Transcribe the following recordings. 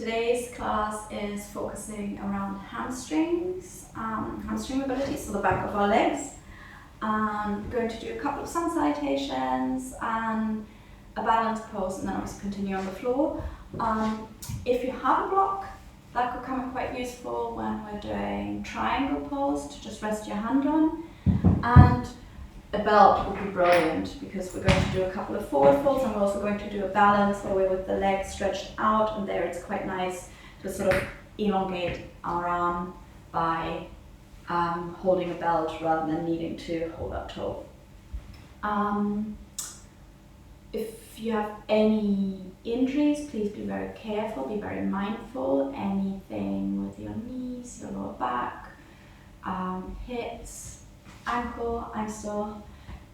Today's class is focusing around hamstrings, hamstring mobility, so the back of our legs. We're going to do a couple of sun salutations and a balanced pose, and then obviously continue on the floor. If you have a block, that could come in quite useful when we're doing triangle pose to just rest your hand on. And a belt would be brilliant because we're going to do a couple of forward folds, and we're also going to do a balance where we're with the legs stretched out, and there it's quite nice to sort of elongate our arm by holding a belt rather than needing to hold our toe. If you have any injuries, please be very careful, be very mindful. Anything with your knees, your lower back, hips, ankle, I'm still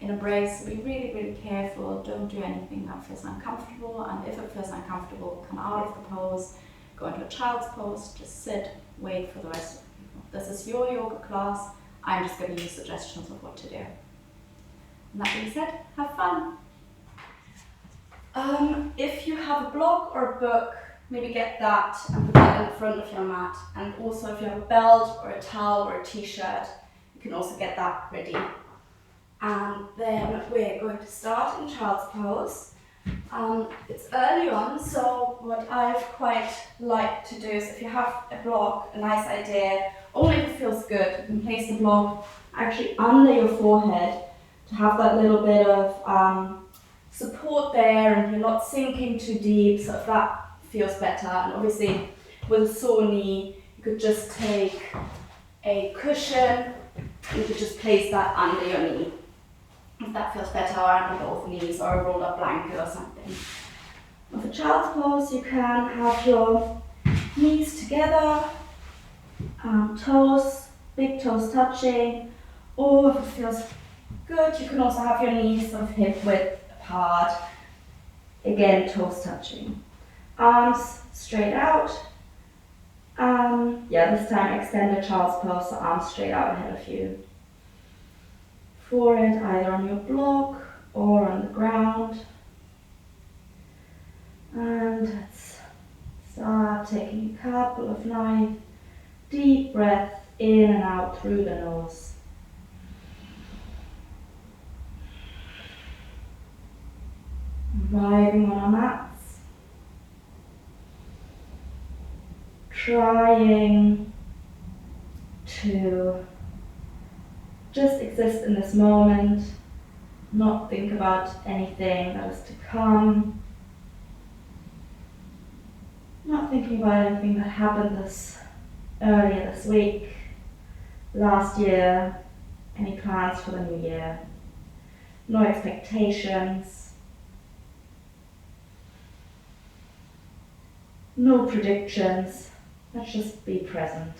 in a brace, so be really, really careful. Don't do anything that feels uncomfortable, and if it feels uncomfortable, come out of the pose, go into a child's pose, just sit, wait for the rest of the people. This is your yoga class. I'm just giving you suggestions of what to do. And that being said, have fun. If you have a block or a book, maybe get that and put that in the front of your mat. And also if you have a belt or a towel or a t-shirt, you can also get that ready. And then we're going to start in child's pose. It's early on, so what I've quite liked to do is, if you have a block, a nice idea, only if it feels good, you can place the block actually under your forehead to have that little bit of support there, and you're not sinking too deep, so if that feels better. And obviously with a sore knee, you could just take a cushion, you could just place that under your knee, if that feels better, or under both knees, or a rolled up blanket or something. For child's pose, you can have your knees together, toes, big toes touching, or if it feels good, you can also have your knees sort of hip width apart, again toes touching. Arms straight out. This time extend the child's pose, so arms straight out ahead of you. Forehead either on your block or on the ground. And let's start taking a couple of nice deep breaths in and out through the nose. Arriving on our mats. Trying to just exist in this moment, not think about anything that is to come, not thinking about anything that happened earlier this week, last year, any plans for the new year, no expectations, no predictions. Let's just be present.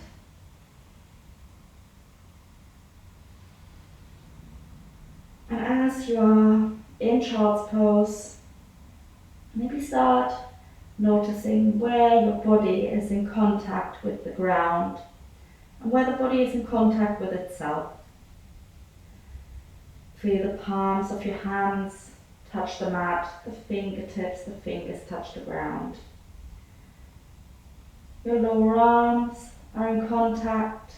And as you are in child's pose, maybe start noticing where your body is in contact with the ground and where the body is in contact with itself. Feel the palms of your hands touch the mat, the fingertips, the fingers touch the ground. Your lower arms are in contact,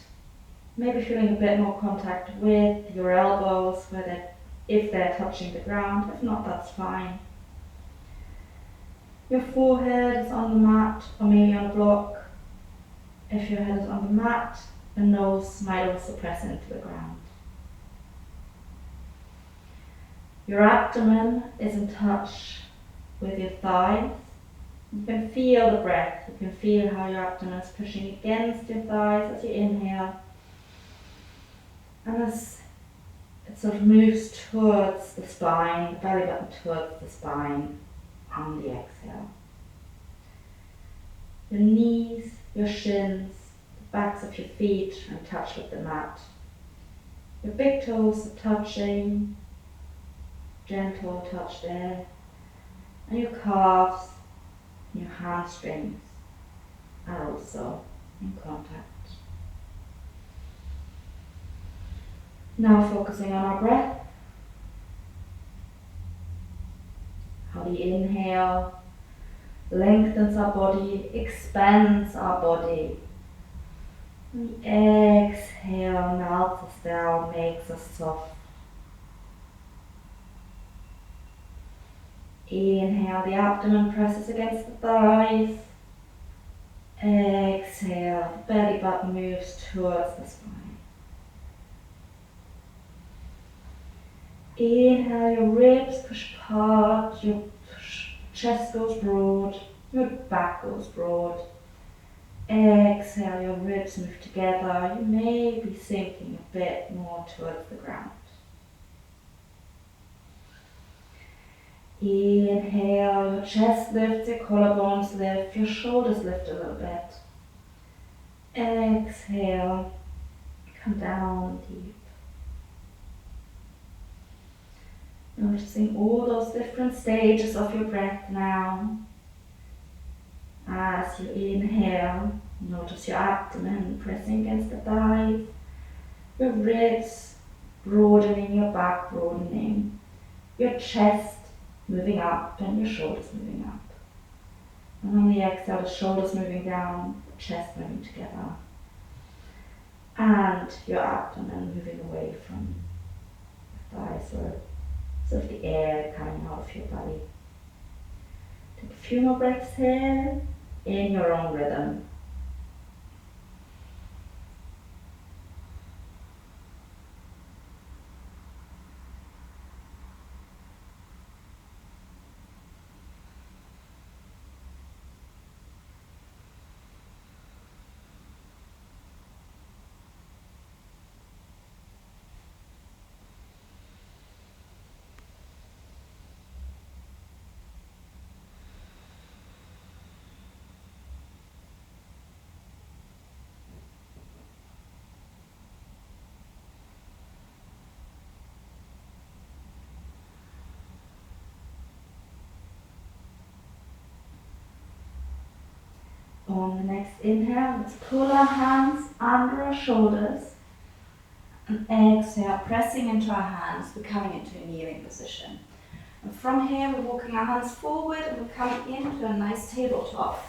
maybe feeling a bit more contact with your elbows, if they're touching the ground. If not, that's fine. Your forehead is on the mat or maybe on a block. If your head is on the mat, the nose might also press into the ground. Your abdomen is in touch with your thighs. You can feel the breath. You can feel how your abdomen is pushing against your thighs as you inhale. And as it sort of moves towards the spine, the belly button towards the spine on the exhale. Your knees, your shins, the backs of your feet are in touch with the mat. Your big toes are touching, gentle touch there. And your calves, your hamstrings are also in contact. Now focusing on our breath. How the inhale lengthens our body, expands our body. And exhale, melts us down, makes us soft. Inhale, the abdomen presses against the thighs. Exhale, the belly button moves towards the spine. Inhale, your ribs push apart, your chest goes broad, your back goes broad. Exhale, your ribs move together. You may be sinking a bit more towards the ground. Inhale, your chest lifts, your collarbones lift, your shoulders lift a little bit. Exhale, come down deep. Noticing all those different stages of your breath now. As you inhale, notice your abdomen pressing against the thighs, your ribs broadening, your back broadening, your chest moving up and your shoulders moving up. And on the exhale, the shoulders moving down, the chest moving together, and your abdomen moving away from the thighs, or sort of the air coming out of your belly. Take a few more breaths here in your own rhythm. On the next inhale, let's pull our hands under our shoulders, and exhale, pressing into our hands, we're coming into a kneeling position. And from here, we're walking our hands forward and we're coming into a nice tabletop.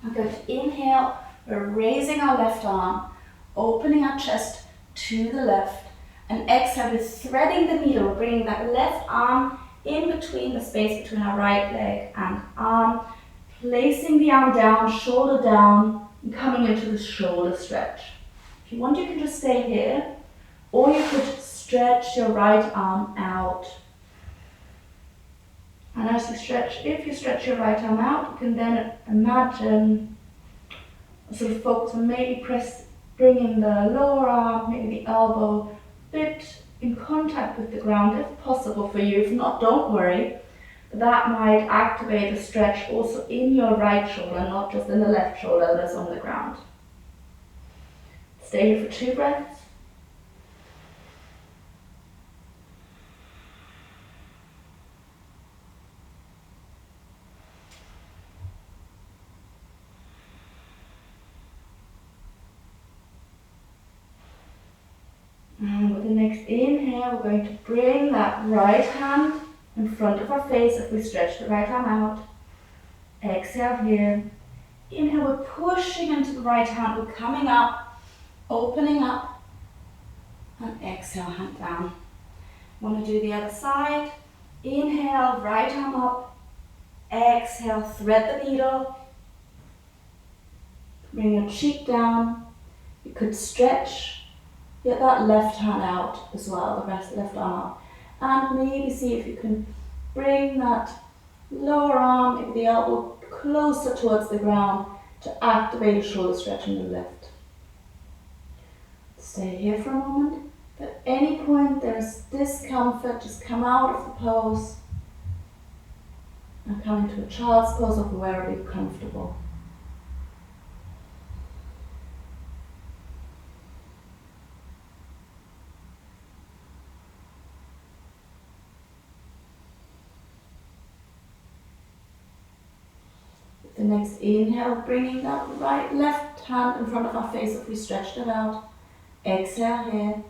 I'm going to inhale, we're raising our left arm, opening our chest to the left, and exhale, we're threading the needle, bringing that left arm in between the space between our right leg and arm, placing the arm down, shoulder down, and coming into the shoulder stretch. If you want, you can just stay here, or you could stretch your right arm out. And as you stretch, if you stretch your right arm out, you can then imagine, sort of focus on maybe bringing the lower arm, maybe the elbow, a bit in contact with the ground if possible for you. If not, don't worry. That might activate a stretch also in your right shoulder, not just in the left shoulder that's on the ground. Stay here for 2 breaths. And with the next inhale, we're going to bring that right hand in front of our face if we stretch the right arm out. Exhale here. Inhale, we're pushing into the right hand. We're coming up, opening up, and exhale, hand down. Want to do the other side. Inhale, right arm up. Exhale, thread the needle. Bring your cheek down. You could stretch, get that left hand out as well, the left arm up. And maybe see if you can bring that lower arm, maybe the elbow closer towards the ground to activate a shoulder stretch in the left. Stay here for a moment. If at any point there's discomfort, just come out of the pose and come into a child's pose or wherever you're comfortable. The next inhale, bringing that left hand in front of our face if we stretched it out. Exhale here.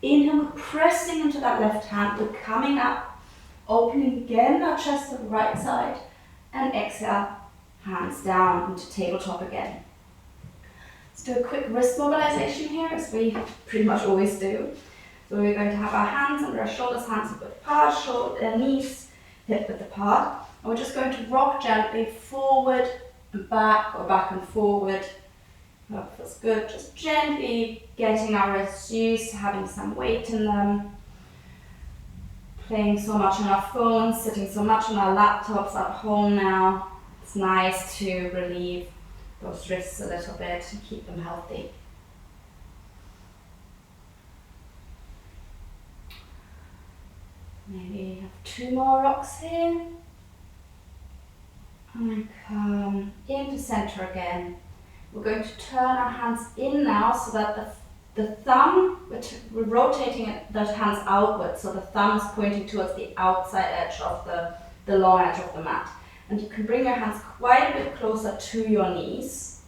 Inhale, we're pressing into that left hand. We're coming up, opening again our chest to the right side. And exhale, hands down into tabletop again. Let's do a quick wrist mobilization here, as we pretty much always do. So we're going to have our hands under our shoulders, hands hip width apart, knees hip width apart. And we're just going to rock gently forward and back, or back and forward. That feels good. Just gently getting our wrists used to having some weight in them. Playing so much on our phones, sitting so much on our laptops at home now. It's nice to relieve those wrists a little bit and keep them healthy. Maybe have 2 more rocks here. And come into center again. We're going to turn our hands in now so that the thumb, we're rotating those hands outwards, so the thumb is pointing towards the outside edge of the long edge of the mat. And you can bring your hands quite a bit closer to your knees.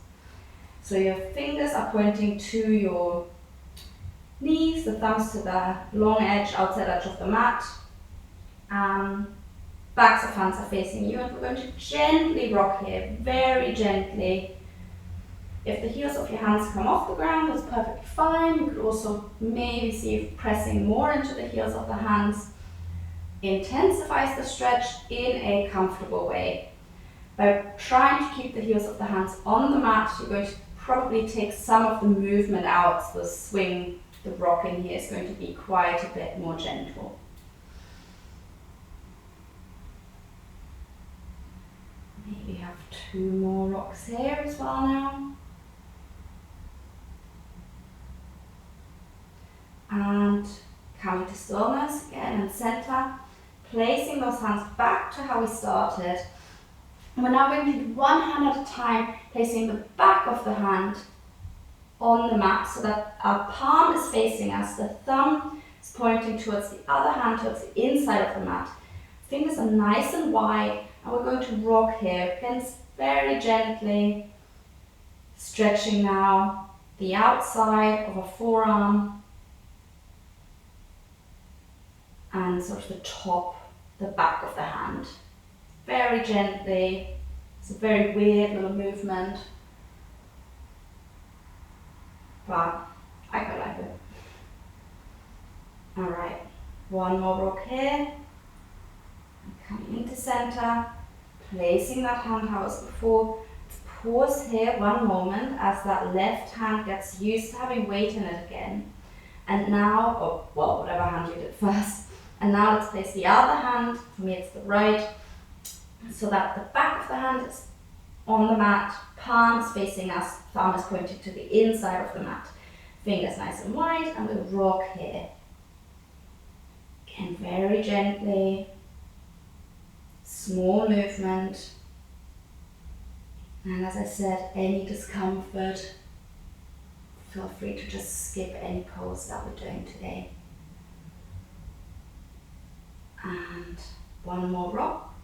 So your fingers are pointing to your knees, the thumbs to the long edge, outside edge of the mat. Backs of hands are facing you, and we're going to gently rock here, very gently. If the heels of your hands come off the ground, that's perfectly fine. You could also maybe see if pressing more into the heels of the hands intensifies the stretch in a comfortable way. By trying to keep the heels of the hands on the mat, you're going to probably take some of the movement out. So the swing, the rocking here is going to be quite a bit more gentle. Maybe have 2 more rocks here as well now. And coming to stillness again and center, placing those hands back to how we started. And we're now going to do one hand at a time, placing the back of the hand on the mat so that our palm is facing us, the thumb is pointing towards the other hand, towards the inside of the mat. Fingers are nice and wide, and we're going to rock here, again very gently, stretching now the outside of a forearm and sort of the top, the back of the hand. Very gently. It's a very weird little movement, but I quite like it. Alright, 1 more rock here. Coming into center, placing that hand how it was before. Let's pause here 1 moment as that left hand gets used to having weight in it again. And now, or well, whatever hand you did first. And now let's place the other hand, for me it's the right, so that the back of the hand is on the mat, palms facing us, thumb is pointing to the inside of the mat. Fingers nice and wide, and we'll rock here. Again, very gently, small movement. And as I said, any discomfort, feel free to just skip any pose that we're doing today. And 1 more rock.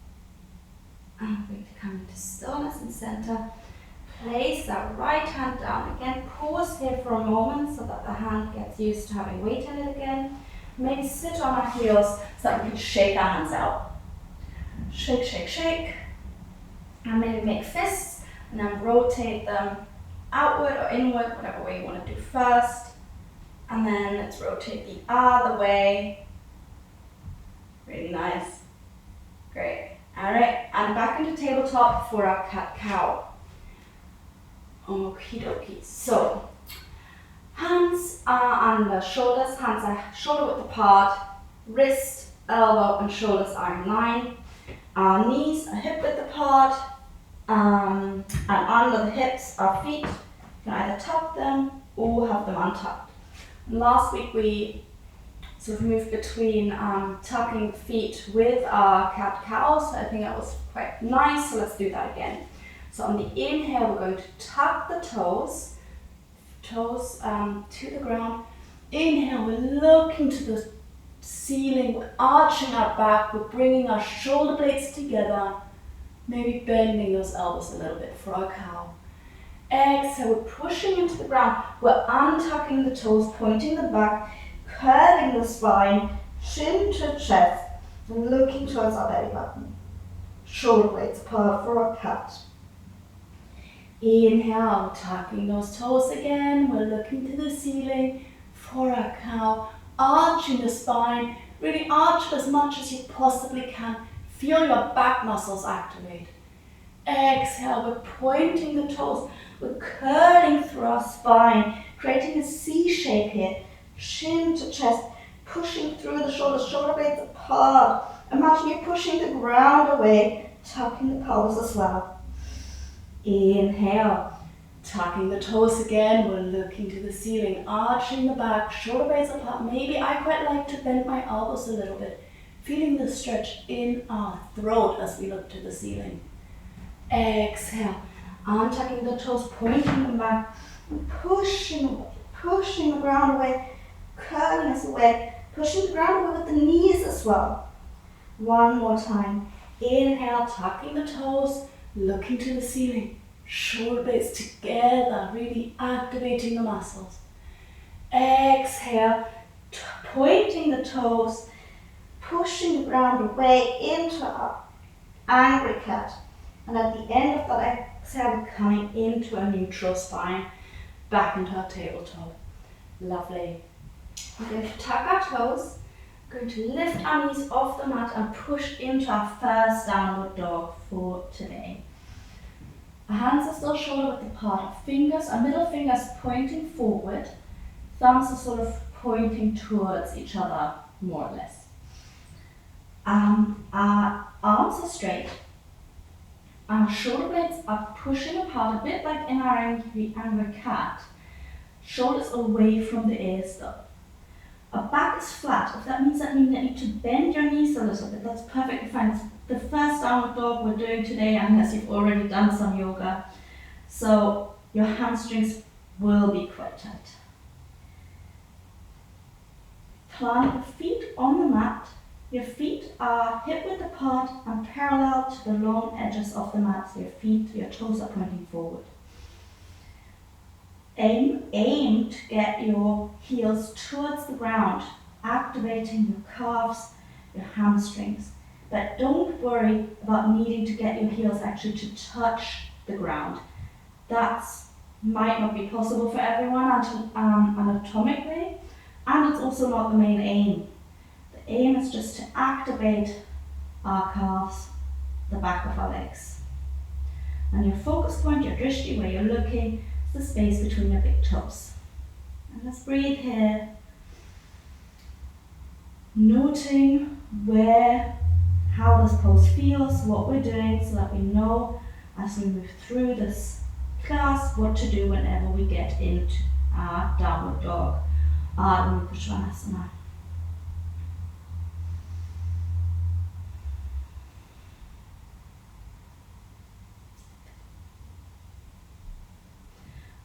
And we're going to come into stillness and center. Place that right hand down. Again, pause here for a moment so that the hand gets used to having weight in it again. Maybe sit on our heels so that we can shake our hands out. Shake, shake, shake. And maybe make fists and then rotate them outward or inward, whatever way you want to do first. And then let's rotate the other way. Really nice. Great. Alright, and back into tabletop for our cat-cow. Okie dokie. So, hands are under shoulders, hands are shoulder width apart, wrist, elbow, and shoulders are in line. Our knees are hip width apart, and under the hips, our feet, you can either tuck them or have them untucked. And last week we sort of moved between tucking the feet with our cat-cow, so I think that was quite nice, so let's do that again. So on the inhale, we're going to tuck the toes to the ground. Inhale, we're looking to the ceiling, we're arching our back, we're bringing our shoulder blades together, maybe bending those elbows a little bit for our cow. Exhale, we're pushing into the ground, we're untucking the toes, pointing them back, curving the spine, chin to chest, and looking towards our belly button. Shoulder blades apart for our cat. Inhale, tucking those toes again. We're looking to the ceiling for a cow. Arching the spine. Really arch as much as you possibly can. Feel your back muscles activate. Exhale, we're pointing the toes. We're curling through our spine, creating a C shape here. Chin to chest, pushing through the shoulders, shoulder blades apart. Imagine you're pushing the ground away, tucking the pelvis as well. Inhale, tucking the toes again. We're looking to the ceiling, arching the back, shoulder blades apart. Maybe I quite like to bend my elbows a little bit, feeling the stretch in our throat as we look to the ceiling. Exhale, untucking the toes, pointing them back, pushing the ground away, curling us away, pushing the ground away with the knees as well. One more time. Inhale, tucking the toes, looking to the ceiling, shoulder blades together, really activating the muscles. Exhale, pointing the toes, pushing the ground away into our angry cat. And at the end of that exhale, we're coming into a neutral spine, back into our tabletop. Lovely. We're going to tuck our toes, we're going to lift our knees off the mat and push into our first downward dog for today. Our hands are still shoulder width apart, our middle fingers pointing forward, thumbs are sort of pointing towards each other, more or less. Our arms are straight. Our shoulder blades are pushing apart a bit like in our angry cat. Shoulders away from the ears though. Our back is flat. If that means that you need to bend your knees a little bit, that's perfectly fine. It's the first downward dog we're doing today unless you've already done some yoga. So your hamstrings will be quite tight. Plant your feet on the mat. Your feet are hip width apart and parallel to the long edges of the mat, so your toes are pointing forward. Aim to get your heels towards the ground, activating your calves, your hamstrings. But don't worry about needing to get your heels actually to touch the ground. That might not be possible for everyone anatomically, and it's also not the main aim. The aim is just to activate our calves, the back of our legs. And your focus point, your drishti, where you're looking, is the space between your big toes. And let's breathe here, noting how this pose feels, what we're doing, so that we know as we move through this class what to do whenever we get into our downward dog, Ardha Uttanasana.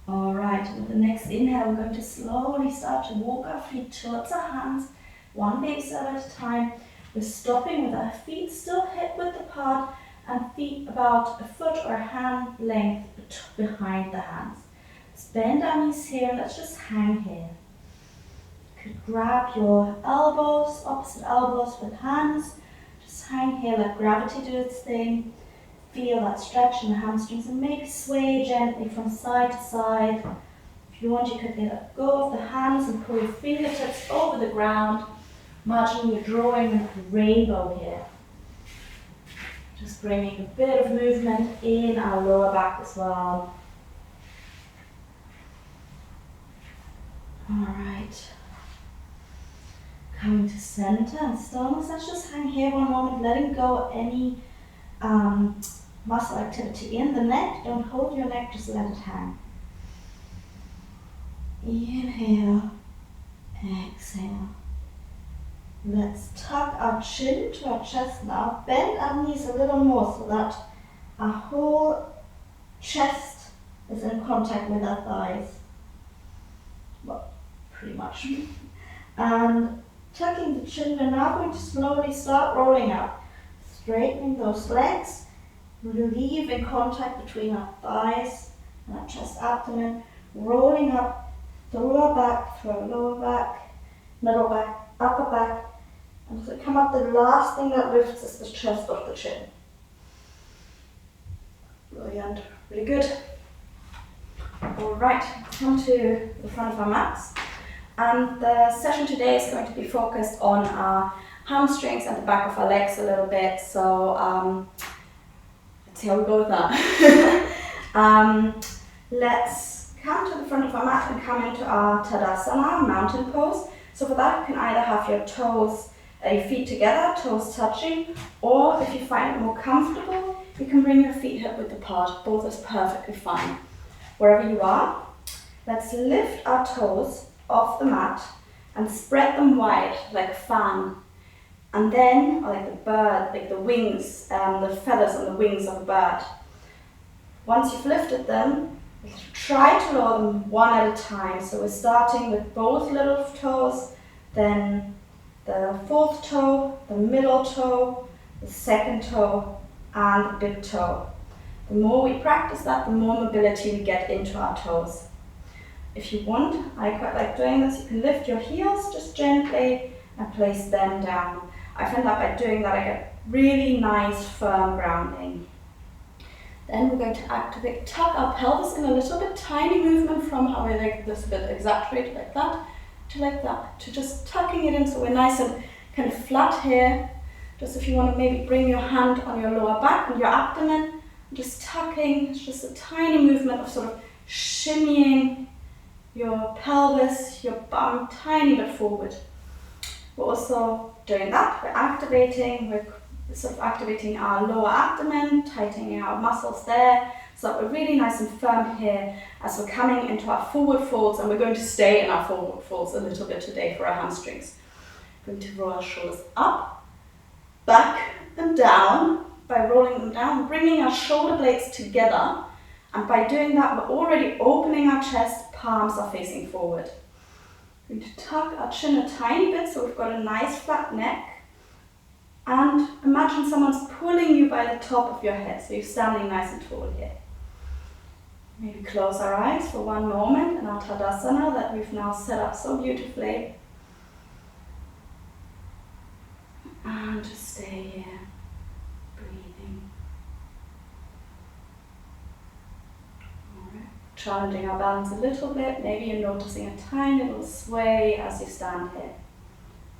Alright, with the next inhale, we're going to slowly start to walk our feet towards our hands, one baby step at a time. We're stopping with our feet still hip width apart and feet about a foot or a hand length behind the hands. Let's bend our knees here, let's just hang here. You could grab your elbows, opposite elbows with hands, just hang here, let gravity do its thing. Feel that stretch in the hamstrings and maybe sway gently from side to side. If you want, you could let go of the hands and pull your fingertips over the ground. Imagine you're drawing a rainbow here. Just bringing a bit of movement in our lower back as well. Alright. Coming to center and stillness. Let's just hang here one moment, letting go any muscle activity in the neck. Don't hold your neck, just let it hang. Inhale, exhale. Let's tuck our chin to our chest now. Bend our knees a little more so that our whole chest is in contact with our thighs. Well, pretty much. And tucking the chin, we're now going to slowly start rolling up. Straightening those legs. Relieving contact between our thighs and our chest abdomen. Rolling up through our back, through our lower back, middle back, upper back. And as we come up, the last thing that lifts is the chest of the chin. Brilliant, really good. Alright, come to the front of our mats. And the session today is going to be focused on our hamstrings and the back of our legs a little bit. So let's see how we go with that. Let's come to the front of our mat and come into our Tadasana, mountain pose. So for that, you can either have your toes, your feet together, toes touching, or if you find it more comfortable, you can bring your feet hip width apart. Both is perfectly fine. Wherever you are, let's lift our toes off the mat and spread them wide like a fan. And then, like the bird, like the wings, the feathers on the wings of a bird. Once you've lifted them, try to lower them one at a time. So we're starting with both little toes, then the fourth toe, the middle toe, the second toe, and the big toe. The more we practice that, the more mobility we get into our toes. If you want, I quite like doing this, you can lift your heels just gently and place them down. I find that by doing that I get really nice firm grounding. Then we're going to activate, tuck our pelvis in a little bit, tiny movement from how we're like this a bit exaggerated like that, to just tucking it in so we're nice and kind of flat here. Just if you want to maybe bring your hand on your lower back and your abdomen, just tucking, it's just a tiny movement of sort of shimmying your pelvis, your bum, tiny bit forward. We're also doing that, we're sort of activating our lower abdomen, tightening our muscles there, so that we're really nice and firm here as we're coming into our forward folds, and we're going to stay in our forward folds a little bit today for our hamstrings. We're going to roll our shoulders up, back and down. By rolling them down, bringing our shoulder blades together, and by doing that we're already opening our chest, palms are facing forward. We're going to tuck our chin a tiny bit so we've got a nice flat neck, and imagine someone's pulling you by the top of your head, so you're standing nice and tall here. Maybe close our eyes for one moment in our Tadasana that we've now set up so beautifully, and just stay here. Breathing. Alright. Challenging our balance a little bit. Maybe you're noticing a tiny little sway as you stand here.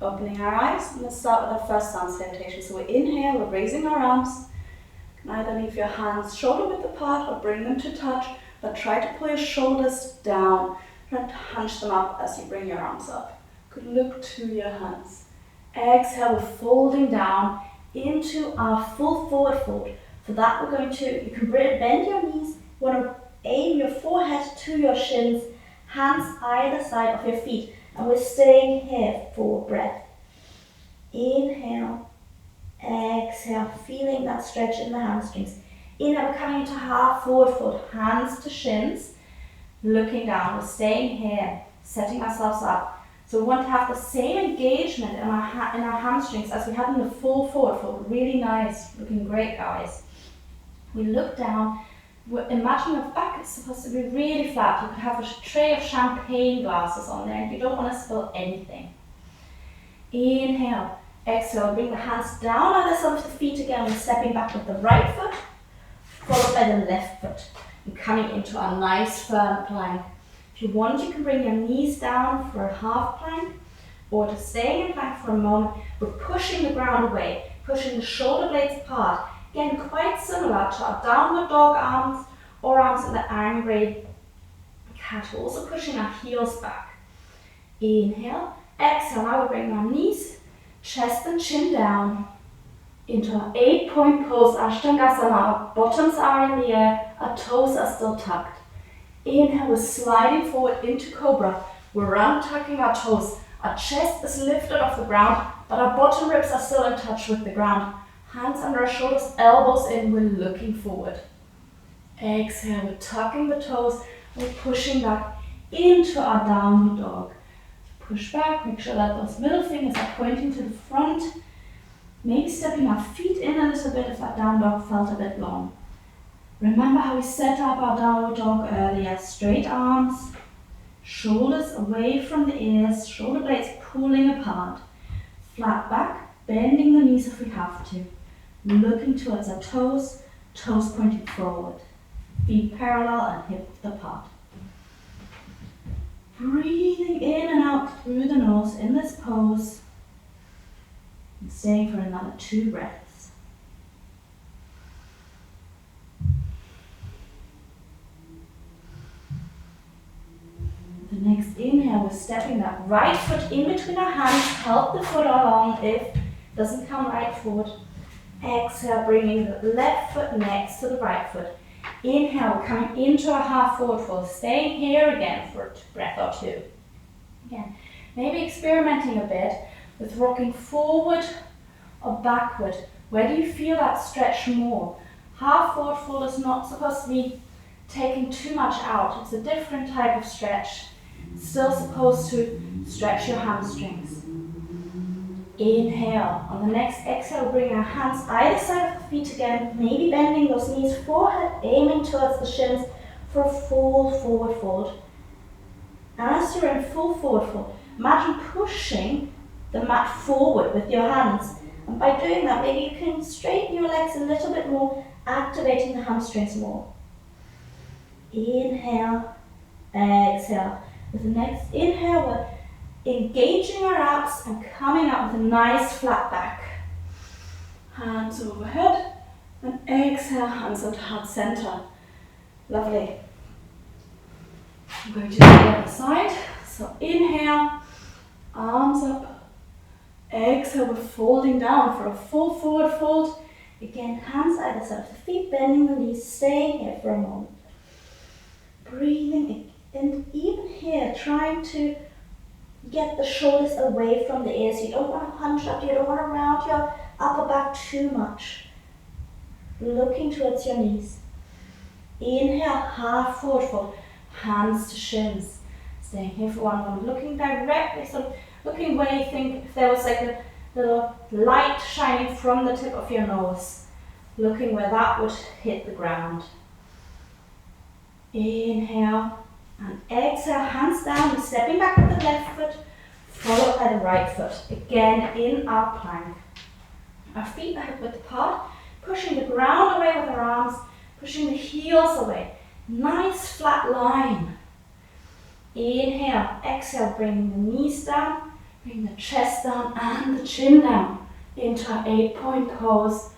Opening our eyes, and let's start with our first sun salutation. So we inhale, we're raising our arms. You can either leave your hands shoulder width apart or bring them to touch, but try to pull your shoulders down. Try to hunch them up as you bring your arms up. You could look to your hands. Exhale, we're folding down into our full forward fold. For that we're going to, you can bend your knees, you want to aim your forehead to your shins, hands either side of your feet, and we're staying here for breath. Inhale, exhale, feeling that stretch in the hamstrings. Inhale, we're coming into half forward fold, hands to shins, looking down, we're staying here, setting ourselves up. So we want to have the same engagement in our hamstrings as we had in the full forward fold. Really nice, looking great, guys. We look down, imagine your back is supposed to be really flat. You could have a tray of champagne glasses on there and you don't want to spill anything. Inhale, exhale, bring the hands down either side of the feet again. We're stepping back with the right foot, followed by the left foot. And coming into our nice firm plank. If you want, you can bring your knees down for a half plank, or just staying in plank for a moment. We're pushing the ground away, pushing the shoulder blades apart. Again, quite similar to our downward dog arms or arms in the angry cat. We're also pushing our heels back. Inhale, exhale. Now we bring our knees, chest and chin down into our 8-point pose, Ashtangasana. Our bottoms are in the air, our toes are still tucked. Inhale, we're sliding forward into Cobra. We're round tucking our toes. Our chest is lifted off the ground, but our bottom ribs are still in touch with the ground. Hands under our shoulders, elbows in, we're looking forward. Exhale, we're tucking the toes, we're pushing back into our downward dog. Push back, make sure that those middle fingers are pointing to the front. Maybe stepping our feet in a little bit if that down dog felt a bit long. Remember how we set up our downward dog earlier. Straight arms, shoulders away from the ears, shoulder blades pulling apart. Flat back, bending the knees if we have to. Looking towards our toes, toes pointing forward. Feet parallel and hip width apart. Breathing in and out through the nose in this pose. And staying for another 2 breaths. The next inhale, we're stepping that right foot in between our hands. Help the foot along if it doesn't come right forward. Exhale, bringing the left foot next to the right foot. Inhale, coming into a half forward fold. Staying here again for a breath or 2. Again, maybe experimenting a bit with rocking forward or backward. Where do you feel that stretch more? Half forward fold is not supposed to be taking too much out. It's a different type of stretch. It's still supposed to stretch your hamstrings. Inhale. On the next exhale, bring our hands either side of the feet again, maybe bending those knees, forehead aiming towards the shins for a full forward fold. As you're in full forward fold, imagine pushing the mat forward with your hands. And by doing that, maybe you can straighten your legs a little bit more, activating the hamstrings more. Inhale, exhale. With the next inhale, we're engaging our abs and coming up with a nice flat back. Hands overhead, and exhale, hands at heart center. Lovely. I'm going to do the other side. So inhale, arms up. Exhale, we're folding down for a full forward fold. Again, hands either side of the feet, bending the knees, staying here for a moment. Breathing in, and even here, trying to get the shoulders away from the ears. You don't want to hunch up, you don't want to round your upper back too much. Looking towards your knees. Inhale, half forward fold, hands to shins. Staying here for 1 moment, looking directly, sort of looking where you think if there was like a little light shining from the tip of your nose. Looking where that would hit the ground. Inhale and exhale, hands down, we're stepping back with the left foot, followed by the right foot. Again, in our plank. Our feet are hip width apart, pushing the ground away with our arms, pushing the heels away. Nice flat line. Inhale, exhale, bringing the knees down, bring the chest down and the chin down into our 8-point pose,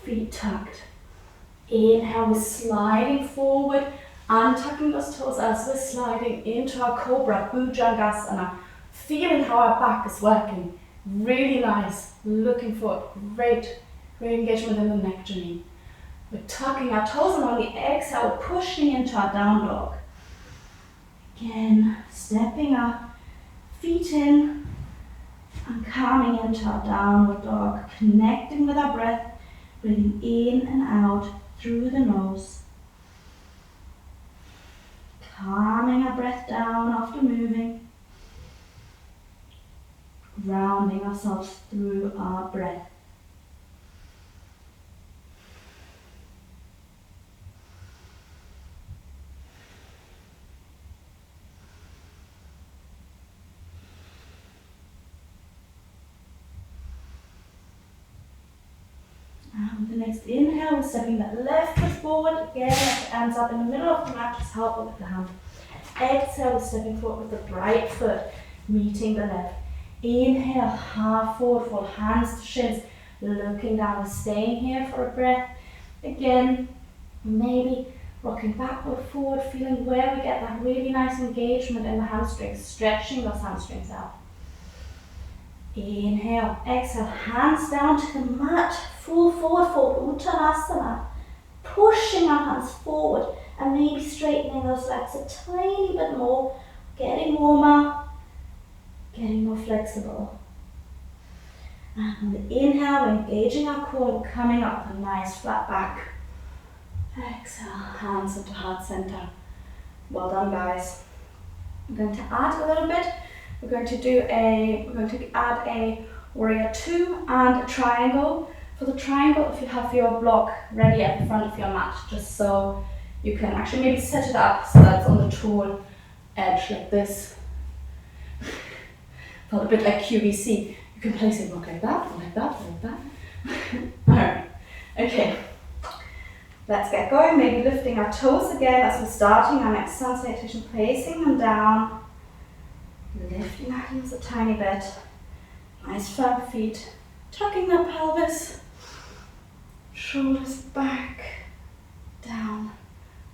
feet tucked. Inhale, we're sliding forward, untucking those toes as we're sliding into our Cobra, Bhujangasana, feeling how our back is working. Really nice, looking for great engagement in the neck journey. We're tucking our toes, and on the exhale, we're pushing into our down dog. Again, stepping up, feet in, and coming into our downward dog, connecting with our breath, breathing in and out through the nose. Calming our breath down after moving. Grounding ourselves through our breath. And with the next inhale, we're stepping that left foot forward. Again, it ends up in the middle of the mat, just help it with the hand. Exhale, we're stepping forward with the right foot, meeting the left. Inhale, half forward fold, hands to shins, looking down, we're staying here for a breath. Again, maybe rocking backward, forward, feeling where we get that really nice engagement in the hamstrings, stretching those hamstrings out. Inhale, exhale, hands down to the mat, full forward fold, Uthanasana. Pushing our hands forward and maybe straightening those legs a tiny bit more, getting warmer, getting more flexible. And on the inhale, we're engaging our core, coming up with a nice flat back. Exhale, hands into heart center. Well done, guys. I'm going to add a little bit. We're going to add a warrior 2 and a triangle. For the triangle, if you have your block ready at the front of your mat, just so you can actually maybe set it up so that it's on the tall edge like this. Felt a bit like QVC. You can place your block like that, or like that, or like that. Alright, okay. Let's get going. Maybe lifting our toes again as we're starting our next sun salutation, placing them down. Lifting our heels a tiny bit. Nice firm feet. Tucking the pelvis. Shoulders back. Down.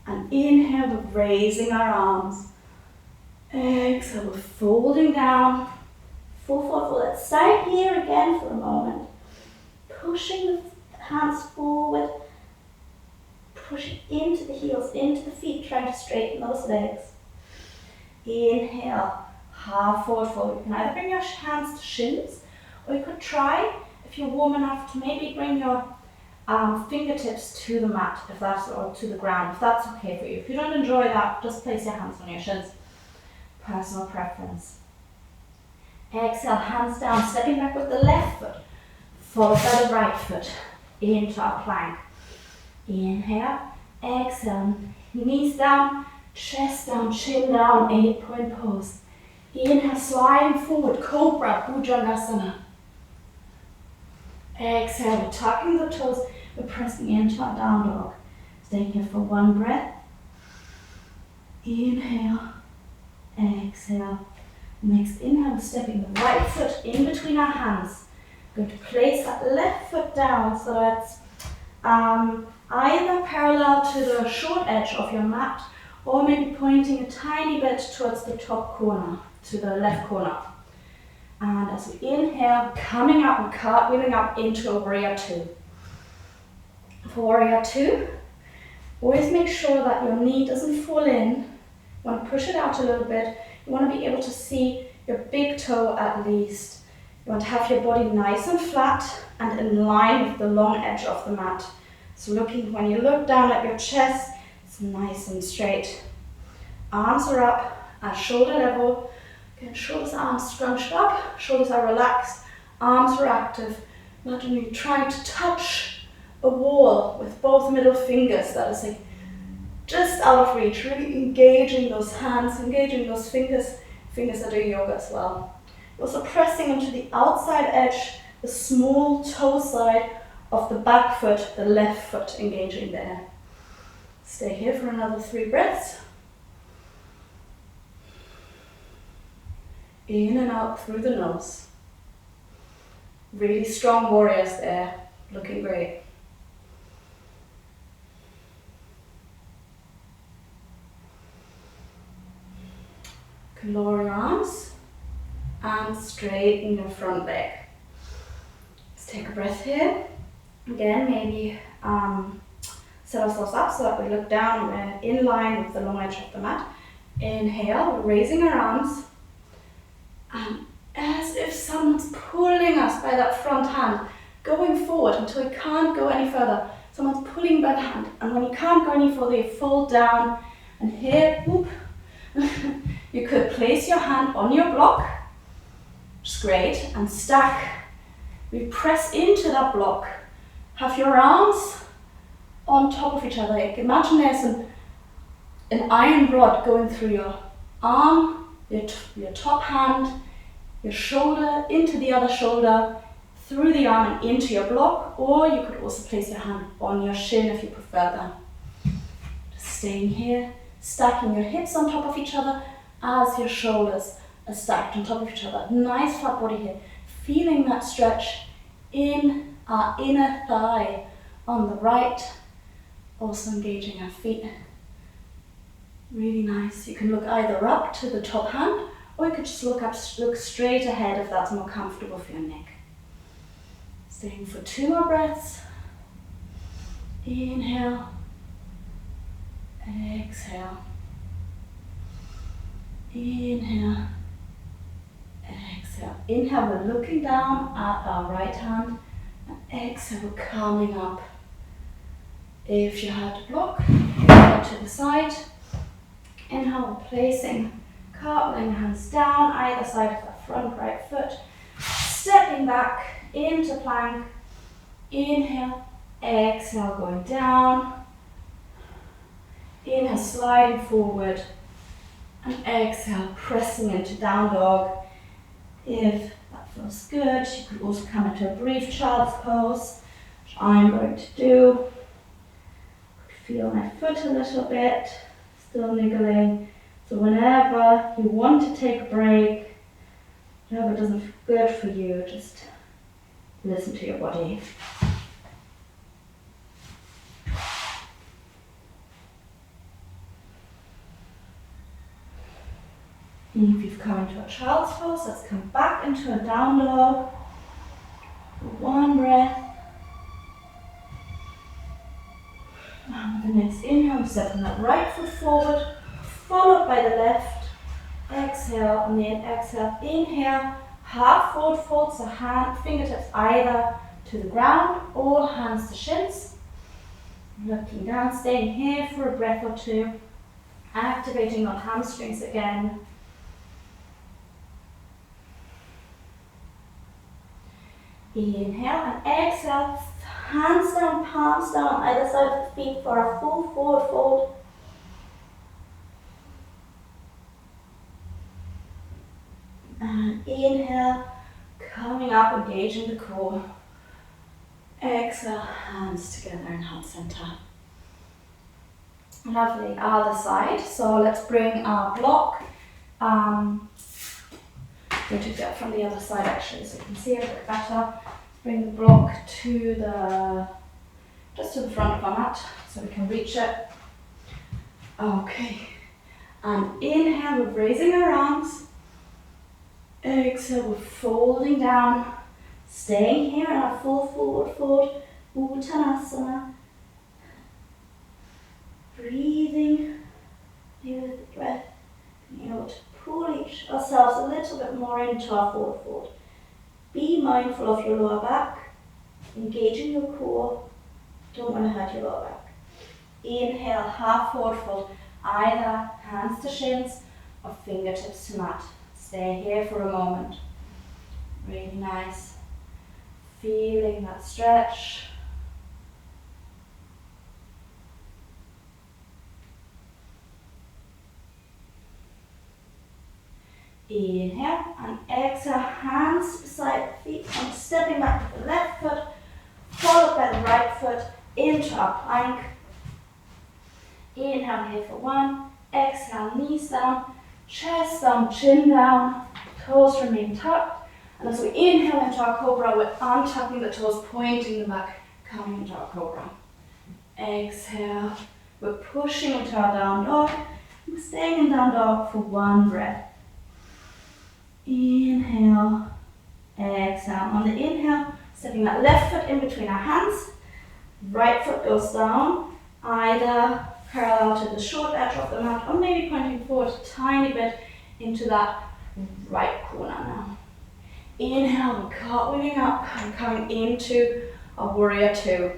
And inhale, we're raising our arms. Exhale, we're folding down. Full. Let's stay here again for a moment. Pushing the hands forward. Pushing into the heels, into the feet, trying to straighten those legs. Inhale, half forward fold. You can either bring your hands to shins, or you could try, if you're warm enough, to maybe bring your fingertips to the mat, or to the ground, if that's okay for you. If you don't enjoy that, just place your hands on your shins. Personal preference. Exhale, hands down, stepping back with the left foot, followed by the right foot into our plank. Inhale, exhale, knees down, chest down, chin down, 8-point pose. Inhale, sliding forward, Cobra, Bhujangasana. Exhale, we're tucking the toes, we're pressing into our down dog. Staying here for one breath. Inhale, exhale. Next inhale, we're stepping the right foot in between our hands. We're going to place that left foot down so that's either parallel to the short edge of your mat, or maybe pointing a tiny bit towards the top corner, to the left corner. And as we inhale, coming up and cartwheeling up into a warrior two. For warrior two, always make sure that your knee doesn't fall in. You want to push it out a little bit. You want to be able to see your big toe at least. You want to have your body nice and flat and in line with the long edge of the mat. So when you look down at your chest, it's nice and straight. Arms are up at shoulder level. Again, shoulders, arms scrunched up, shoulders are relaxed, arms are active. Imagine you trying to touch a wall with both middle fingers. That is like just out of reach, really engaging those hands, engaging those fingers. Fingers are doing yoga as well. You're also pressing into the outside edge, the small toe side of the back foot, the left foot engaging there. Stay here for another 3 breaths. In and out through the nose. Really strong warriors there, looking great. You can lower your arms and straighten your front leg. Let's take a breath here. Again, maybe set ourselves up so that we look down, we're in line with the long edge of the mat. Inhale, we're raising our arms. And as if someone's pulling us by that front hand, going forward until we can't go any further. Someone's pulling by the hand, and when you can't go any further, you fold down, and here, whoop, you could place your hand on your block, which is great, and stack. We press into that block. Have your arms on top of each other. Imagine there's an iron rod going through your arm, your top hand, your shoulder, into the other shoulder, through the arm and into your block, or you could also place your hand on your shin if you prefer that. Just staying here, stacking your hips on top of each other as your shoulders are stacked on top of each other. Nice flat body here. Feeling that stretch in our inner thigh on the right, also engaging our feet. Really nice. You can look either up to the top hand, or you could just look straight ahead if that's more comfortable for your neck. Staying for 2 more breaths. Inhale, exhale. Inhale, exhale. Inhale, we're looking down at our right hand, and exhale, we're coming up. If you had to block, go to the side. Inhale, we're placing, cartwheeling hands down either side of the front right foot, stepping back into plank. Inhale, exhale, going down. Inhale, sliding forward, and exhale, pressing into down dog. If that feels good, you could also come into a brief child's pose, which I'm going to do. Feel my foot a little bit, still niggling. So whenever you want to take a break, Whatever doesn't feel good for you, just listen to your body. And if you've come into a child's pose, let's come back into a down dog. One breath. And with the next inhale, I'm stepping that right foot forward, followed by the left. Exhale, and then exhale, inhale, half forward fold, so fingertips either to the ground or hands to shins. Looking down, staying here for a breath or two, activating on hamstrings again. Inhale and exhale, hands down, palms down, either side of the feet for a full forward fold. And inhale, coming up, engaging the core. Exhale, hands together in heart center. Lovely, other side. So let's bring our block. Going to get from the other side actually, so you can see it a bit better. Bring the block to just to the front of our mat, so we can reach it. Okay, and inhale, we're raising our arms. Exhale, we're folding down, staying here in our full forward fold, Uthanasana. Breathing, maybe with the breath, being able to pull ourselves a little bit more into our forward fold. Be mindful of your lower back, engaging your core, don't want to hurt your lower back. Inhale, half forward fold, either hands to shins or fingertips to mat. Stay here for a moment. Really nice. Feeling that stretch. Inhale and exhale, hands beside the feet. I'm stepping back with the left foot, followed by the right foot into our plank. Inhale here for one, exhale, knees down, chest down, chin down, toes remain tucked. And as we inhale into our cobra, we're untucking the toes, pointing them back, coming into our cobra. Exhale, we're pushing into our down dog. We're staying in down dog for one breath. Inhale, exhale. On the inhale, stepping that left foot in between our hands. Right foot goes down, either parallel to the short edge of the mat or maybe pointing forward a tiny bit into that right corner now. Inhale, we're cartwheeling up and coming into a warrior two.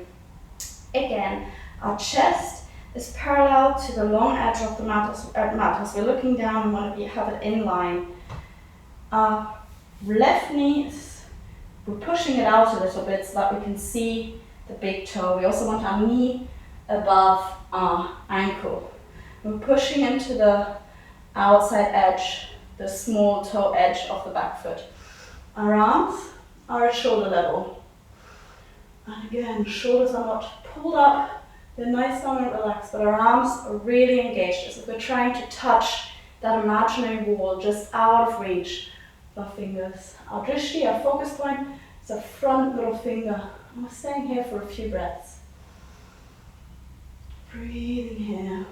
Again, our chest is parallel to the long edge of the mat as we're looking down and want to have it in line. Our left knee, we're pushing it out a little bit so that we can see the big toe. We also want our knee above our ankle. We're pushing into the outside edge, the small toe edge of the back foot. Our arms are at shoulder level. And again, shoulders are not pulled up, they're nice down and relaxed, but our arms are really engaged as if we're trying to touch that imaginary wall just out of reach. Our fingers. Our drishti, our focus point, is our front middle finger. And we're staying here for a few breaths. Breathing here.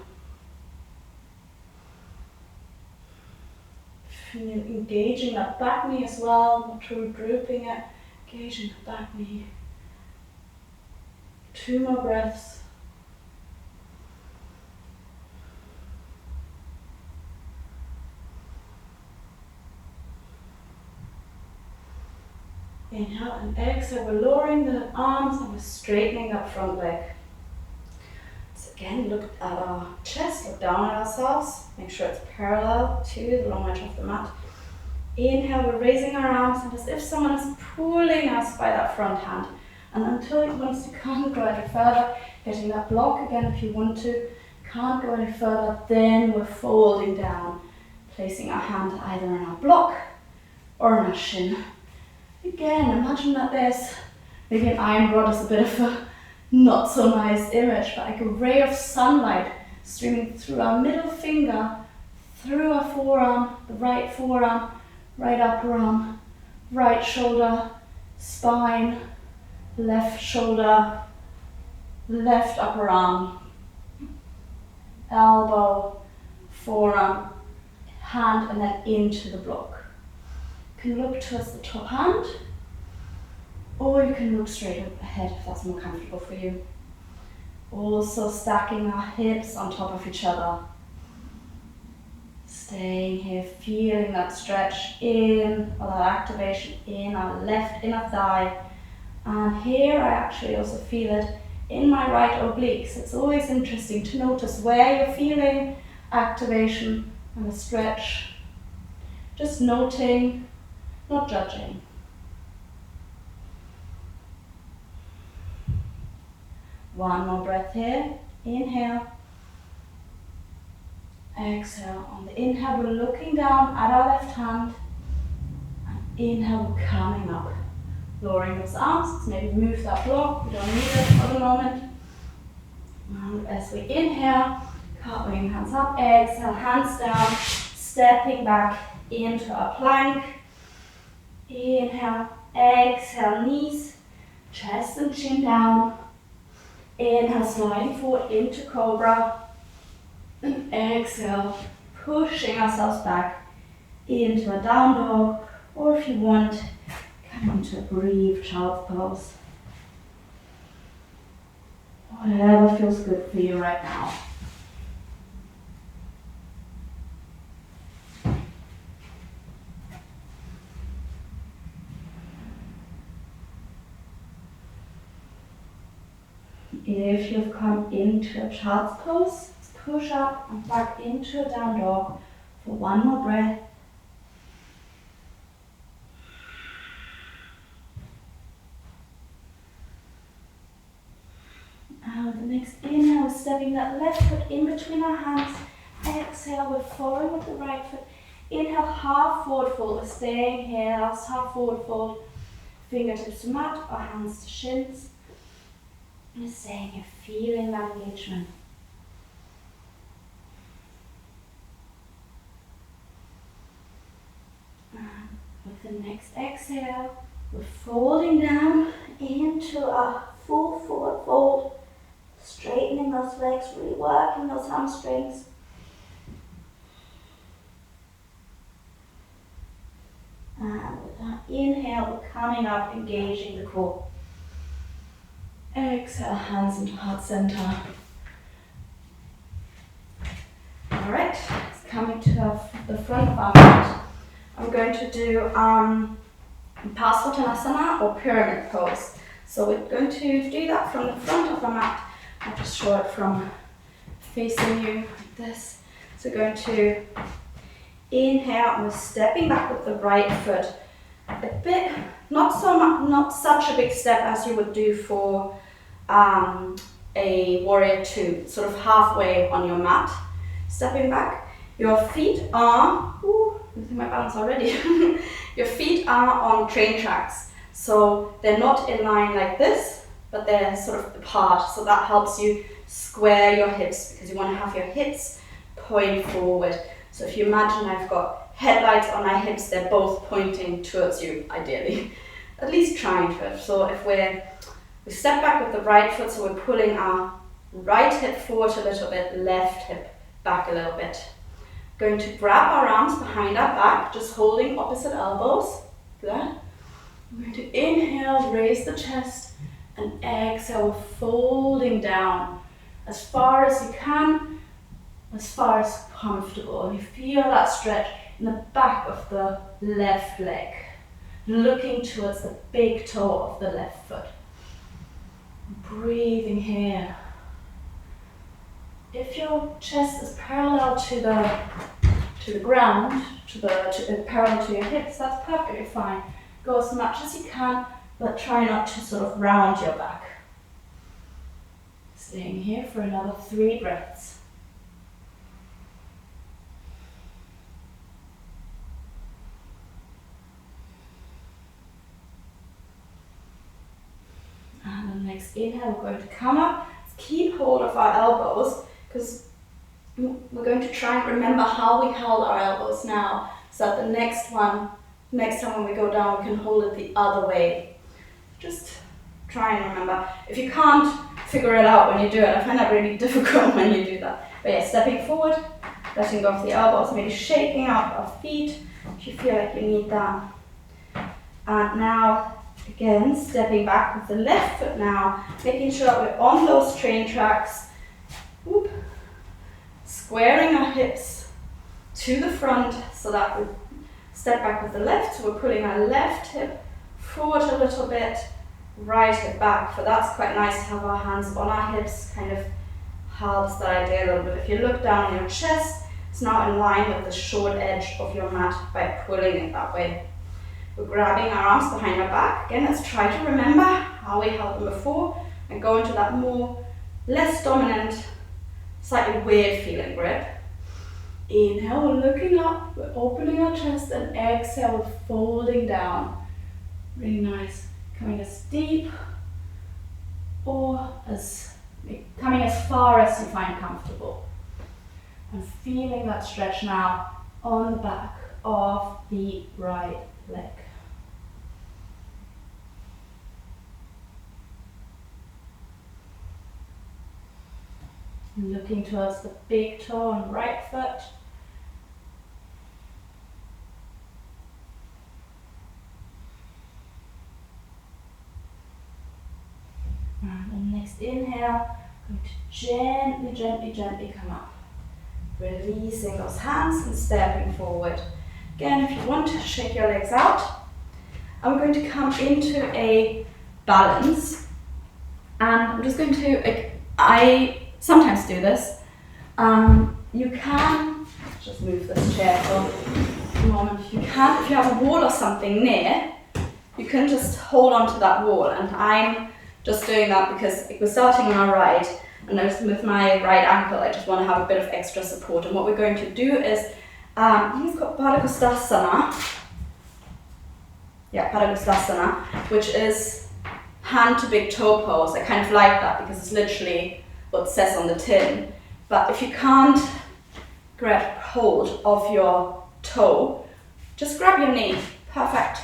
Engaging that back knee as well, not too drooping it. Engaging the back knee. 2 more breaths. Inhale and exhale, we're lowering the arms and we're straightening that front leg. So again, look at our chest, look down at ourselves, make sure it's parallel to the long edge of the mat. Inhale, we're raising our arms and as if someone is pulling us by that front hand. And until you want to can't go any further, getting that block again if you want to, can't go any further, then we're folding down, placing our hand either on our block or on our shin. Again, imagine that there's maybe an iron rod is a bit of a not so nice image, but like a ray of sunlight streaming through our middle finger, through our forearm, the right forearm, right upper arm, right shoulder, spine, left shoulder, left upper arm, elbow, forearm, hand, and then into the block. You can look towards the top hand, or you can look straight ahead if that's more comfortable for you. Also stacking our hips on top of each other. Staying here, feeling that stretch in, or that activation in our left inner thigh. And here I actually also feel it in my right obliques. It's always interesting to notice where you're feeling activation and a stretch. Just noting, not judging. One more breath here. Inhale. Exhale. On the inhale, we're looking down at our left hand. And inhale, we're coming up. Lowering those arms. Let's maybe move that block. We don't need it for the moment. And as we inhale, cartwheeling hands up. Exhale, hands down. Stepping back into our plank. Inhale. Exhale, knees, chest and chin down. Inhale, sliding forward into cobra. And exhale, pushing ourselves back into a down dog, or if you want, come into a brief child's pose. Whatever feels good for you right now. If you've come into a child's pose, push up and back into a down dog for one more breath. And with the next inhale, we're stepping that left foot in between our hands. Exhale, we're following with the right foot. Inhale, half forward fold. We're staying here, last half forward fold. Fingertips to mat or hands to shins. And we're staying here, feeling that engagement. And with the next exhale, we're folding down into a full forward fold, straightening those legs, really working those hamstrings. And with that inhale, we're coming up, engaging the core. Exhale, hands into heart center. Alright, it's coming to the front of our mat. I'm going to do Parsvottanasana or pyramid pose. So we're going to do that from the front of our mat. I'll just show it from facing you like this. So we're going to inhale and we're stepping back with the right foot. A bit, not such a big step as you would do for a warrior two, sort of halfway on your mat. Stepping back, your feet are, losing my balance already. Your feet are on train tracks. So they're not in line like this, but they're sort of apart. So that helps you square your hips because you want to have your hips point forward. So if you imagine I've got headlights on my hips, they're both pointing towards you, ideally. At least trying to. So if we step back with the right foot, so we're pulling our right hip forward a little bit, left hip back a little bit. Going to grab our arms behind our back, just holding opposite elbows. Good. We're going to inhale, raise the chest, and exhale, folding down as far as you can, as far as comfortable. And you feel that stretch in the back of the left leg, looking towards the big toe of the left foot. Breathing here. If your chest is parallel to the ground, parallel to your hips, that's perfectly fine. Go as much as you can, but try not to sort of round your back. Staying here for another 3 breaths. And the next inhale, we're going to come up, keep hold of our elbows, because we're going to try and remember how we held our elbows now, so that the next one next time when we go down, we can hold it the other way. Just try and remember. If you can't figure it out when you do it, I find that really difficult when you do that. But yeah, stepping forward, letting go of the elbows, maybe shaking out our feet if you feel like you need that. And now, again, stepping back with the left foot now, making sure that we're on those train tracks. Whoop. Squaring our hips to the front so that we step back with the left. So we're pulling our left hip forward a little bit, right hip back. But that's quite nice to have our hands on our hips, kind of helps that idea a little bit. If you look down on your chest, it's now in line with the short edge of your mat by pulling it that way. We're grabbing our arms behind our back. Again, let's try to remember how we held them before and go into that more, less dominant, slightly weird feeling grip. Inhale, we're looking up, we're opening our chest, and exhale, we're folding down. Really nice. Coming as deep or coming as far as you find comfortable. And feeling that stretch now on the back of the right leg. Looking towards the big toe on the right foot. And the next inhale, going to gently come up. Releasing those hands and stepping forward. Again, if you want to shake your legs out, I'm going to come into a balance. And I'm just going to, I sometimes do this. You can, just move this chair for a moment. If you have a wall or something near, you can just hold on to that wall. And I'm just doing that because we're starting on our right. And with my right ankle, I just want to have a bit of extra support. And what we're going to do is, I think it's called Padangusthasana. Yeah, Padangusthasana, which is hand to big toe pose. I kind of like that because it's literally what it says on the tin. But if you can't grab hold of your toe, just grab your knee. Perfect.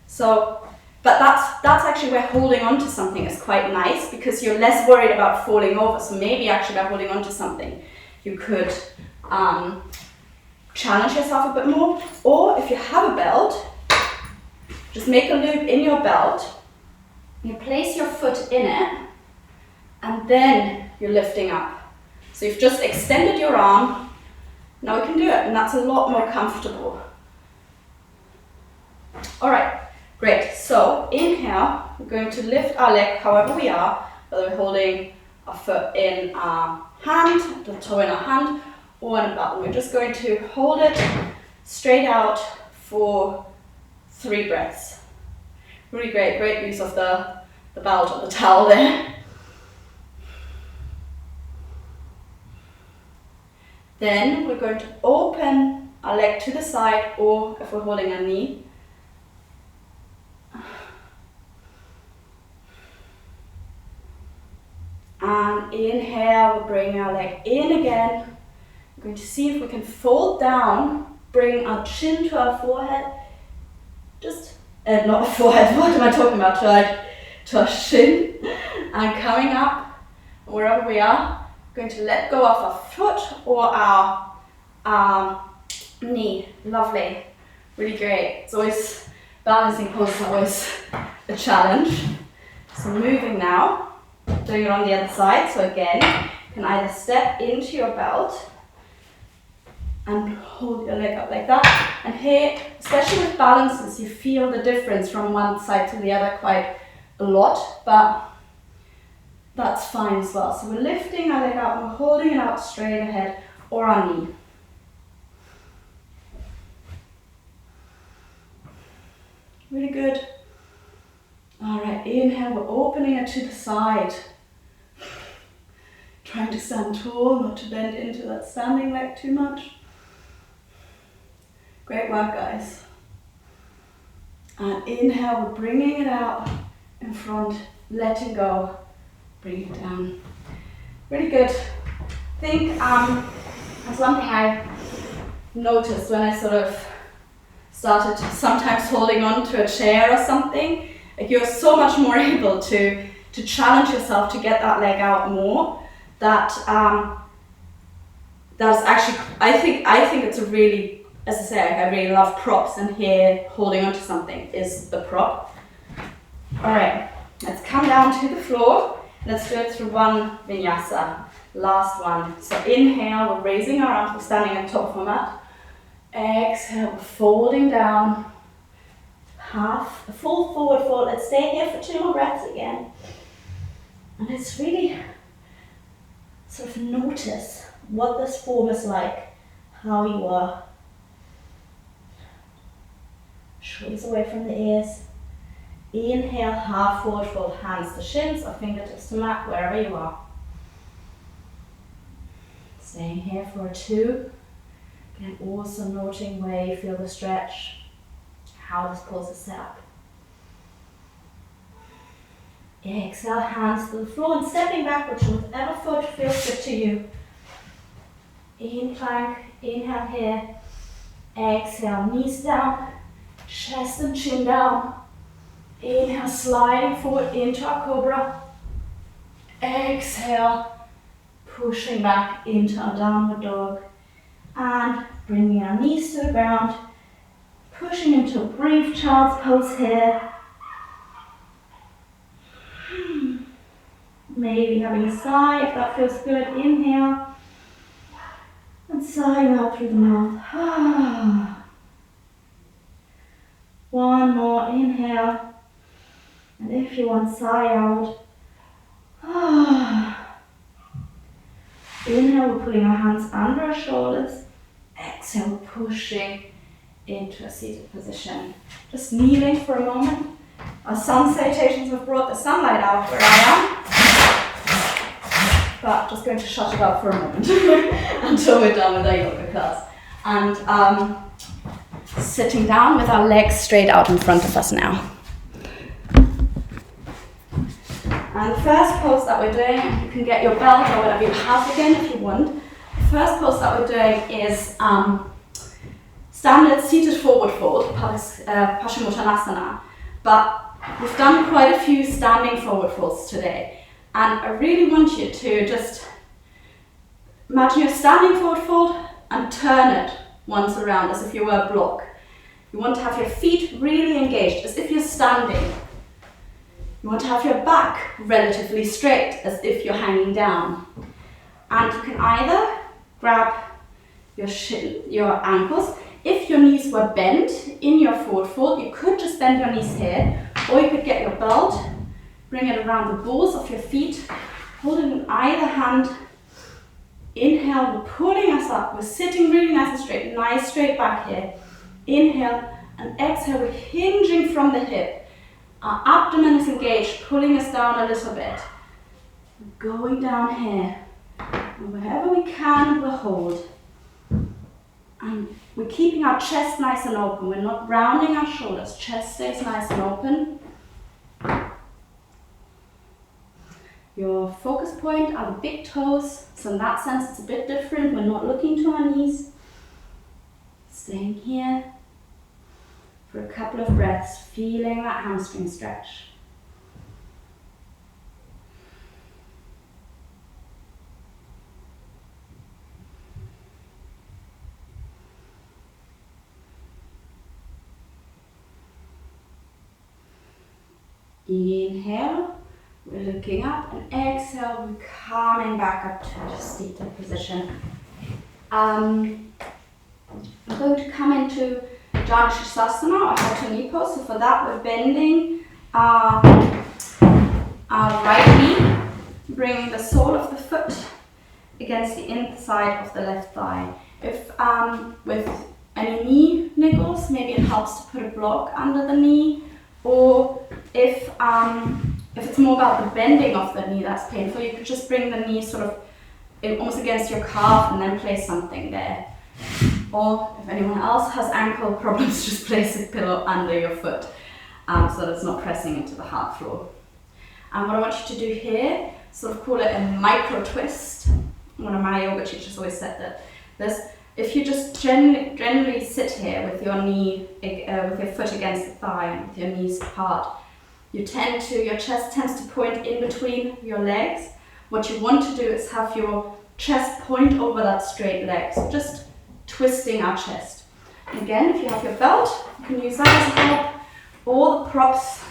So, but that's actually where holding on to something is quite nice because you're less worried about falling over. So maybe actually by holding on to something, you could challenge yourself a bit more. Or if you have a belt, just make a loop in your belt. You place your foot in it, and then you're lifting up. So you've just extended your arm. Now we can do it, and that's a lot more comfortable. All right. Great, so inhale, we're going to lift our leg however we are, whether we're holding our foot in our hand, the toe in our hand, or in a belt. We're just going to hold it straight out for 3 breaths. Really great use of the belt or the towel there. Then we're going to open our leg to the side, or if we're holding our knee, and inhale, we'll bring our leg in again. We're going to see if we can fold down, bring our chin to our forehead. Just, not a forehead, what am I talking about? To our shin. And coming up, wherever we are, we're going to let go of our foot or our knee. Lovely. Really great. It's always, balancing pose is always a challenge. So moving now. Doing it on the other side, so again, you can either step into your belt and hold your leg up like that. And here, especially with balances, you feel the difference from one side to the other quite a lot, but that's fine as well. So we're lifting our leg up, we're holding it out straight ahead or our knee. Really good. All right, inhale, we're opening it to the side. Trying to stand tall, not to bend into that standing leg too much. Great work, guys. And inhale, we're bringing it out in front, letting go, bring it down. Really good. I think that's one thing I noticed when I sort of started sometimes holding on to a chair or something, like you're so much more able to challenge yourself to get that leg out more. That's actually, I think it's a really, as I say, I really love props, and here holding onto something is the prop. All right, let's come down to the floor. Let's do it through one vinyasa. Last one. So inhale, we're raising our arms, we're standing on top of our mat. Exhale, we're folding down. Half, a full forward fold. Let's stay here for 2 more breaths again. And let's really sort of notice what this form is like, how you are. Shoulders away from the ears. Inhale, half forward fold, hands to shins or fingertips to mat, wherever you are. Staying here for 2. And also noting where you feel the stretch, how this pose is set up. Exhale, hands to the floor and stepping backwards with whatever foot feels good to you. In plank, inhale here. Exhale, knees down, chest and chin down. Inhale, sliding forward into our cobra. Exhale, pushing back into our downward dog. And bringing our knees to the ground. Pushing into a brief child's pose here. Maybe having a sigh if that feels good. Inhale. And sighing out through the mouth. One more inhale. And if you want, sigh out. Inhale, we're putting our hands under our shoulders. Exhale, we're pushing into a seated position. Just kneeling for a moment. Our sun salutations have brought the sunlight out where I am. But just going to shut it up for a moment until we're done with our yoga class. And sitting down with our legs straight out in front of us now. And the first pose that we're doing, you can get your belt or whatever you have again if you want. The first pose that we're doing is standard seated forward fold, Parsvottanasana. But we've done quite a few standing forward folds today. And I really want you to just imagine you're standing forward fold and turn it once around as if you were a block. You want to have your feet really engaged as if you're standing. You want to have your back relatively straight as if you're hanging down. And you can either grab your ankles. If your knees were bent in your forward fold, you could just bend your knees here, or you could get your belt, bring it around the balls of your feet, hold it in either hand. Inhale, we're pulling us up. We're sitting really nice and straight, nice straight back here. Inhale and exhale, we're hinging from the hip. Our abdomen is engaged, pulling us down a little bit. Going down here. And wherever we can, we'll hold. And we're keeping our chest nice and open. We're not rounding our shoulders. Chest stays nice and open. Your focus point are the big toes. So in that sense, it's a bit different. We're not looking to our knees. Staying here for a couple of breaths, feeling that hamstring stretch. Inhale, we're looking up, and exhale, we're coming back up to a seated position. I'm going to come into Uthanasana or how to knee pose. So for that, we're bending our right knee, bringing the sole of the foot against the inside of the left thigh. If with any knee niggles, maybe it helps to put a block under the knee, or if it's more about the bending of the knee that's painful, you could just bring the knee sort of almost against your calf and then place something there. Or if anyone else has ankle problems, just place a pillow under your foot so that it's not pressing into the hard floor. And what I want you to do here, sort of call it a micro twist. One of my yoga teachers always said that this, if you just generally sit here with your with your foot against the thigh and with your knees apart, your chest tends to point in between your legs. What you want to do is have your chest point over that straight leg, so just twisting our chest. And again, if you have your belt, you can use that as a help. All the props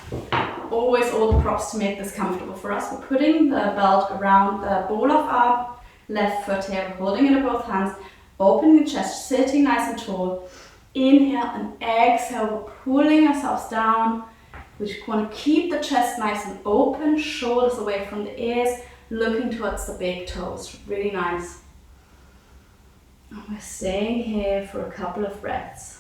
to make this comfortable for us. We're putting the belt around the ball of our left foot here, we're holding it in both hands, opening the chest, sitting nice and tall. Inhale and exhale, we're pulling ourselves down. We just want to keep the chest nice and open, shoulders away from the ears, looking towards the big toes. Really nice. And we're staying here for a couple of breaths.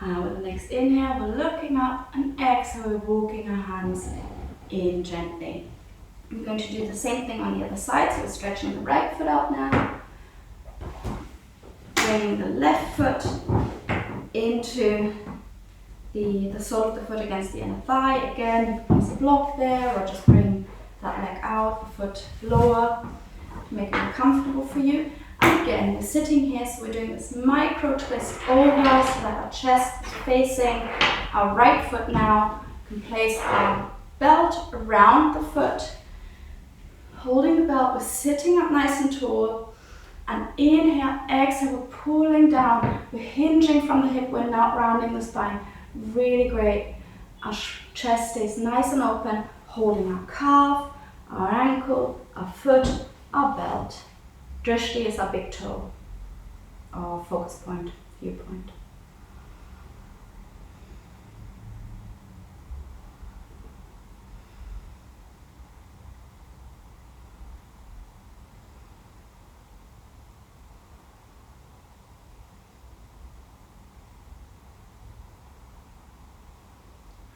And with the next inhale, we're looking up, and exhale, we're walking our hands in gently. We're going to do the same thing on the other side, so we're stretching the right foot out now. Bringing the left foot into the sole of the foot against the inner thigh. Again, you can place a block there, or just bring that leg out, the foot lower, to make it more comfortable for you. Again, we're sitting here, so we're doing this micro twist over so that our chest is facing our right foot now. We can place our belt around the foot. Holding the belt, we're sitting up nice and tall. And inhale, exhale, we're pulling down. We're hinging from the hip, we're not rounding the spine. Really great. Our chest stays nice and open, holding our calf, our ankle, our foot, our belt. Drishti is our big toe, our focus point, viewpoint.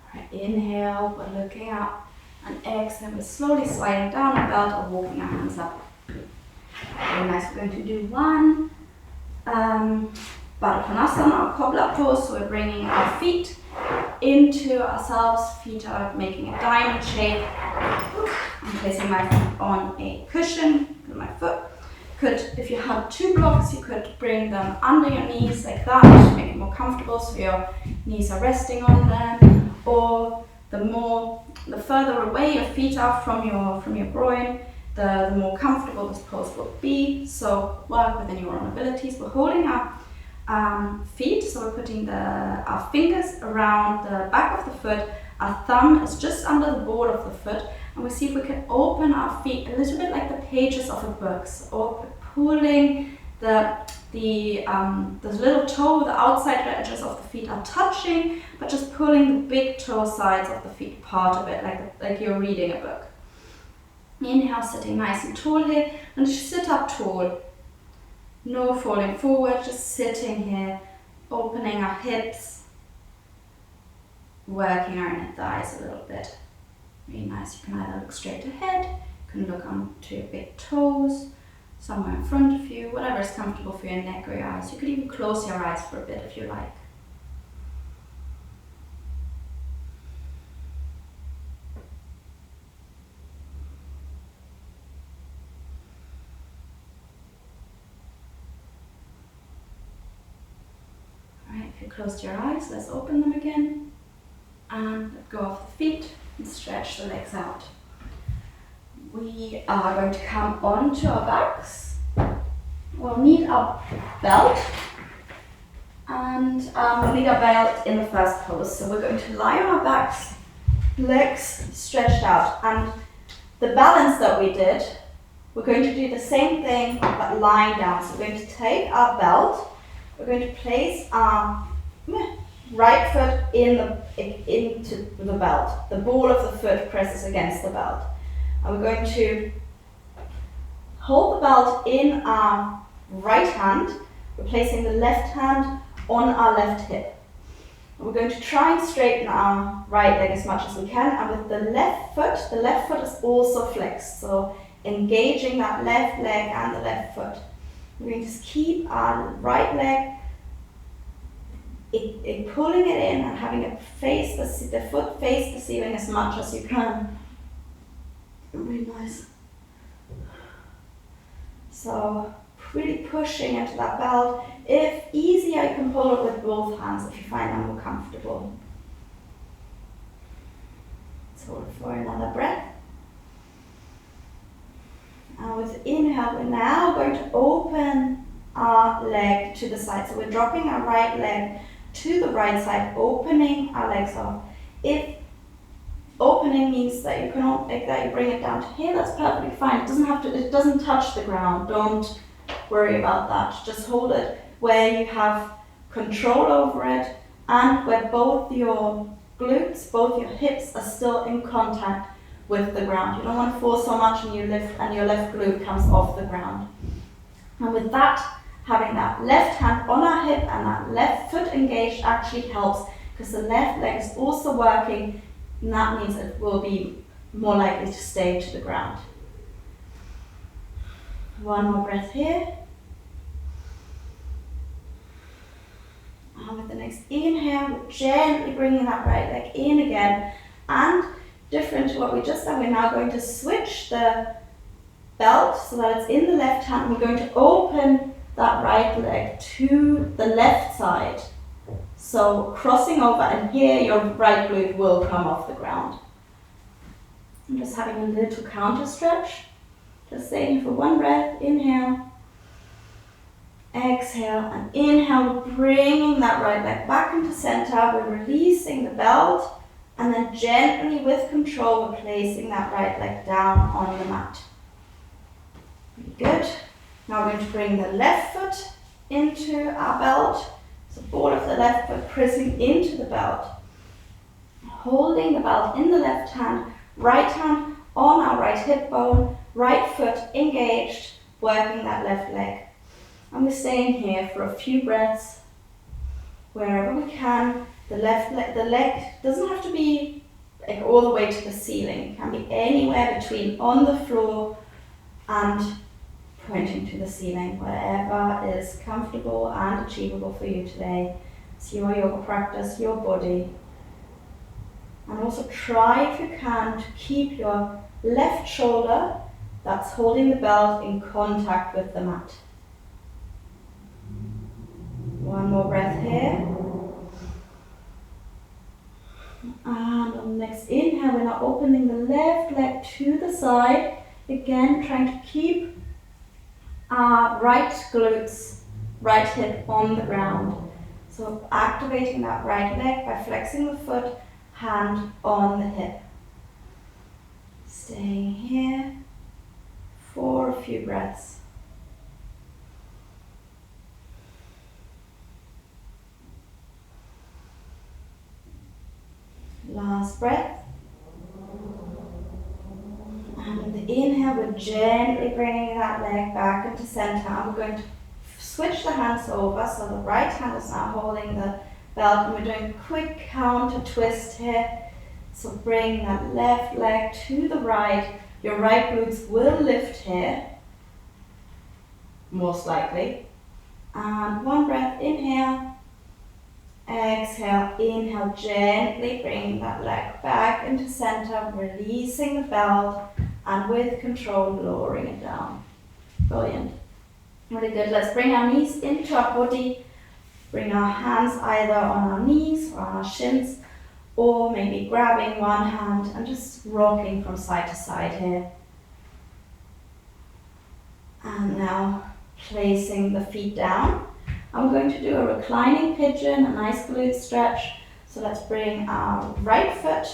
All right, inhale, we're looking up, and exhale, we're slowly sliding down our belt or walking our hands up. Very nice. We're going to do one Trikonasana or cobbler pose. So we're bringing our feet into ourselves. Feet are making a diamond shape. I'm placing my feet on a cushion with my foot. If you had two blocks, you could bring them under your knees like that to make it more comfortable, so your knees are resting on them. Or the further away your feet are from your groin, the more comfortable this pose will be. So work within your own abilities. We're holding our feet, so we're putting our fingers around the back of the foot. Our thumb is just under the ball of the foot, and we see if we can open our feet a little bit like the pages of a book. So pulling the little toe, the outside edges of the feet are touching, but just pulling the big toe sides of the feet part of it, like you're reading a book. Inhale, sitting nice and tall here, and just sit up tall. No falling forward, just sitting here, opening our hips, working our inner thighs a little bit. Really nice. You can either look straight ahead, you can look onto your big toes, somewhere in front of you, whatever is comfortable for your neck or your eyes. You could even close your eyes for a bit if you like. If you closed your eyes, let's open them again and let go of the feet and stretch the legs out. We are going to come onto our backs. We'll need our belt, and we'll need our belt in the first pose. So we're going to lie on our backs, legs stretched out, and the balance that we did, we're going to do the same thing but lying down. So we're going to take our belt. We're going to place our right foot into the belt. The ball of the foot presses against the belt. And we're going to hold the belt in our right hand. We're placing the left hand on our left hip. We're going to try and straighten our right leg as much as we can, and with the left foot is also flexed, so engaging that left leg and the left foot. We're going to just keep our right leg pulling it in and having it face the foot face the ceiling as much as you can. Really nice. So really pushing into that belt. If easier, you can pull it with both hands if you find them more comfortable. Let's hold it for another breath. And with inhale, we're now going to open our leg to the side. So we're dropping our right leg to the right side, opening our legs off. If opening means that you cannot, like that you bring it down to here, that's perfectly fine. It doesn't touch the ground. Don't worry about that. Just hold it where you have control over it and where both your glutes, both your hips are still in contact with the ground. You don't want to force so much and your left glute comes off the ground. And with that, having that left hand on our hip and that left foot engaged actually helps, because the left leg is also working, and that means it will be more likely to stay to the ground. One more breath here. And with the next inhale, we're gently bringing that right leg in again. And different to what we just done, we're now going to switch the belt so that it's in the left hand. We're going to open that right leg to the left side. So crossing over, and here your right glute will come off the ground. I'm just having a little counter stretch. Just staying for one breath. Inhale. Exhale and inhale, bringing that right leg back into center. We're releasing the belt, and then gently with control, we're placing that right leg down on the mat. Very good. Now we're going to bring the left foot into our belt. So ball of the left foot pressing into the belt. Holding the belt in the left hand, right hand on our right hip bone, right foot engaged, working that left leg. And we're staying here for a few breaths, wherever we can. The leg doesn't have to be like all the way to the ceiling. It can be anywhere between on the floor and pointing to the ceiling, wherever is comfortable and achievable for you today. It's your yoga practice, your body. And also try, if you can, to keep your left shoulder that's holding the belt in contact with the mat. One more breath here. And on the next inhale, we're now opening the left leg to the side. Again, trying to keep our right glutes, right hip on the ground. So activating that right leg by flexing the foot, hand on the hip. Staying here for a few breaths. Last breath. And with the inhale, we're gently bringing that leg back into center. And we're going to switch the hands over. So the right hand is now holding the belt. And we're doing a quick counter twist here. So bring that left leg to the right. Your right glutes will lift here, most likely. And one breath, inhale. Exhale, inhale, gently bring that leg back into center, releasing the belt, and with control, lowering it down. Brilliant. Really good. Let's bring our knees into our body. Bring our hands either on our knees or on our shins, or maybe grabbing one hand and just rocking from side to side here. And now placing the feet down. I'm going to do a reclining pigeon, a nice glute stretch. So let's bring our right foot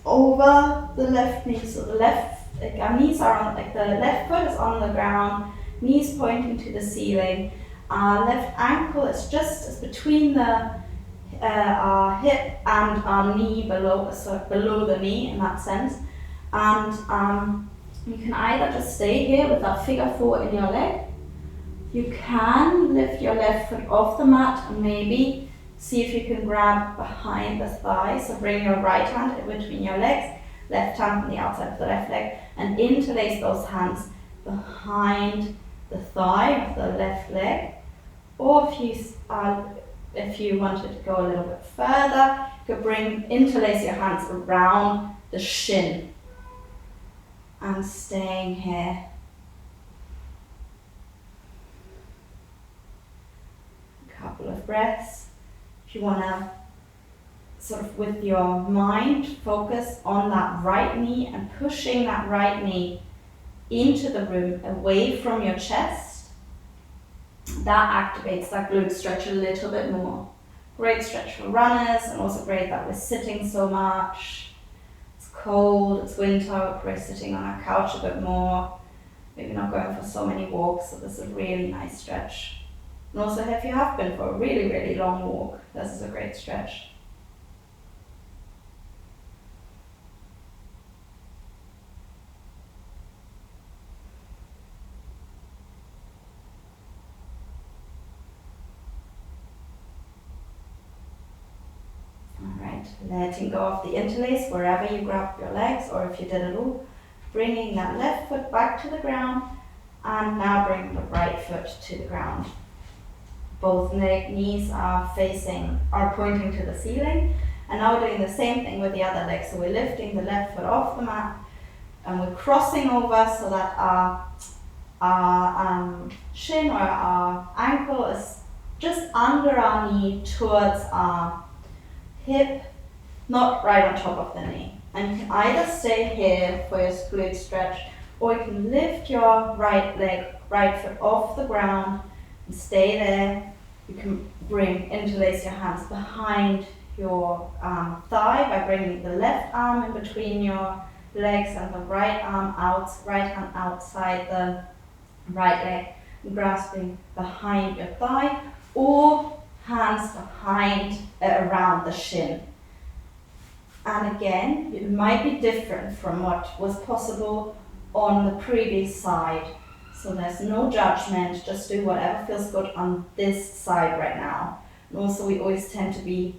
over the left knee. So our knees are on, the left foot is on the ground, knees pointing to the ceiling. Our left ankle is just between our hip and our knee below the knee in that sense. And you can either just stay here with that figure 4 in your leg. You can lift your left foot off the mat and maybe See if you can grab behind the thigh. So bring your right hand in between your legs, left hand on the outside of the left leg, and interlace those hands behind the thigh of the left leg. Or if you wanted to go a little bit further, you could interlace your hands around the shin. And staying here. A couple of breaths. If you want to sort of with your mind focus on that right knee and pushing that right knee into the room away from your chest, that activates that glute stretch a little bit more. Great stretch for runners, and also great that we're sitting so much. It's cold, it's winter, we're sitting on our couch a bit more, maybe not going for so many walks, so this is a really nice stretch. And also if you have been for a really, really long walk, this is a great stretch. Letting go of the interlace wherever you grab your legs, or if you did it all, bringing that left foot back to the ground, and now bring the right foot to the ground. Both knees are pointing to the ceiling, and now we're doing the same thing with the other leg. So we're lifting the left foot off the mat, and we're crossing over so that our shin or our ankle is just under our knee towards our hip, not right on top of the knee. And you can either stay here for your glute stretch, or you can lift your right foot off the ground and stay there. You can interlace your hands behind your thigh by bringing the left arm in between your legs and the right hand outside the right leg, and grasping behind your thigh, or hands around the shin. And again, it might be different from what was possible on the previous side. So there's no judgment, just do whatever feels good on this side right now. And also we always tend to be,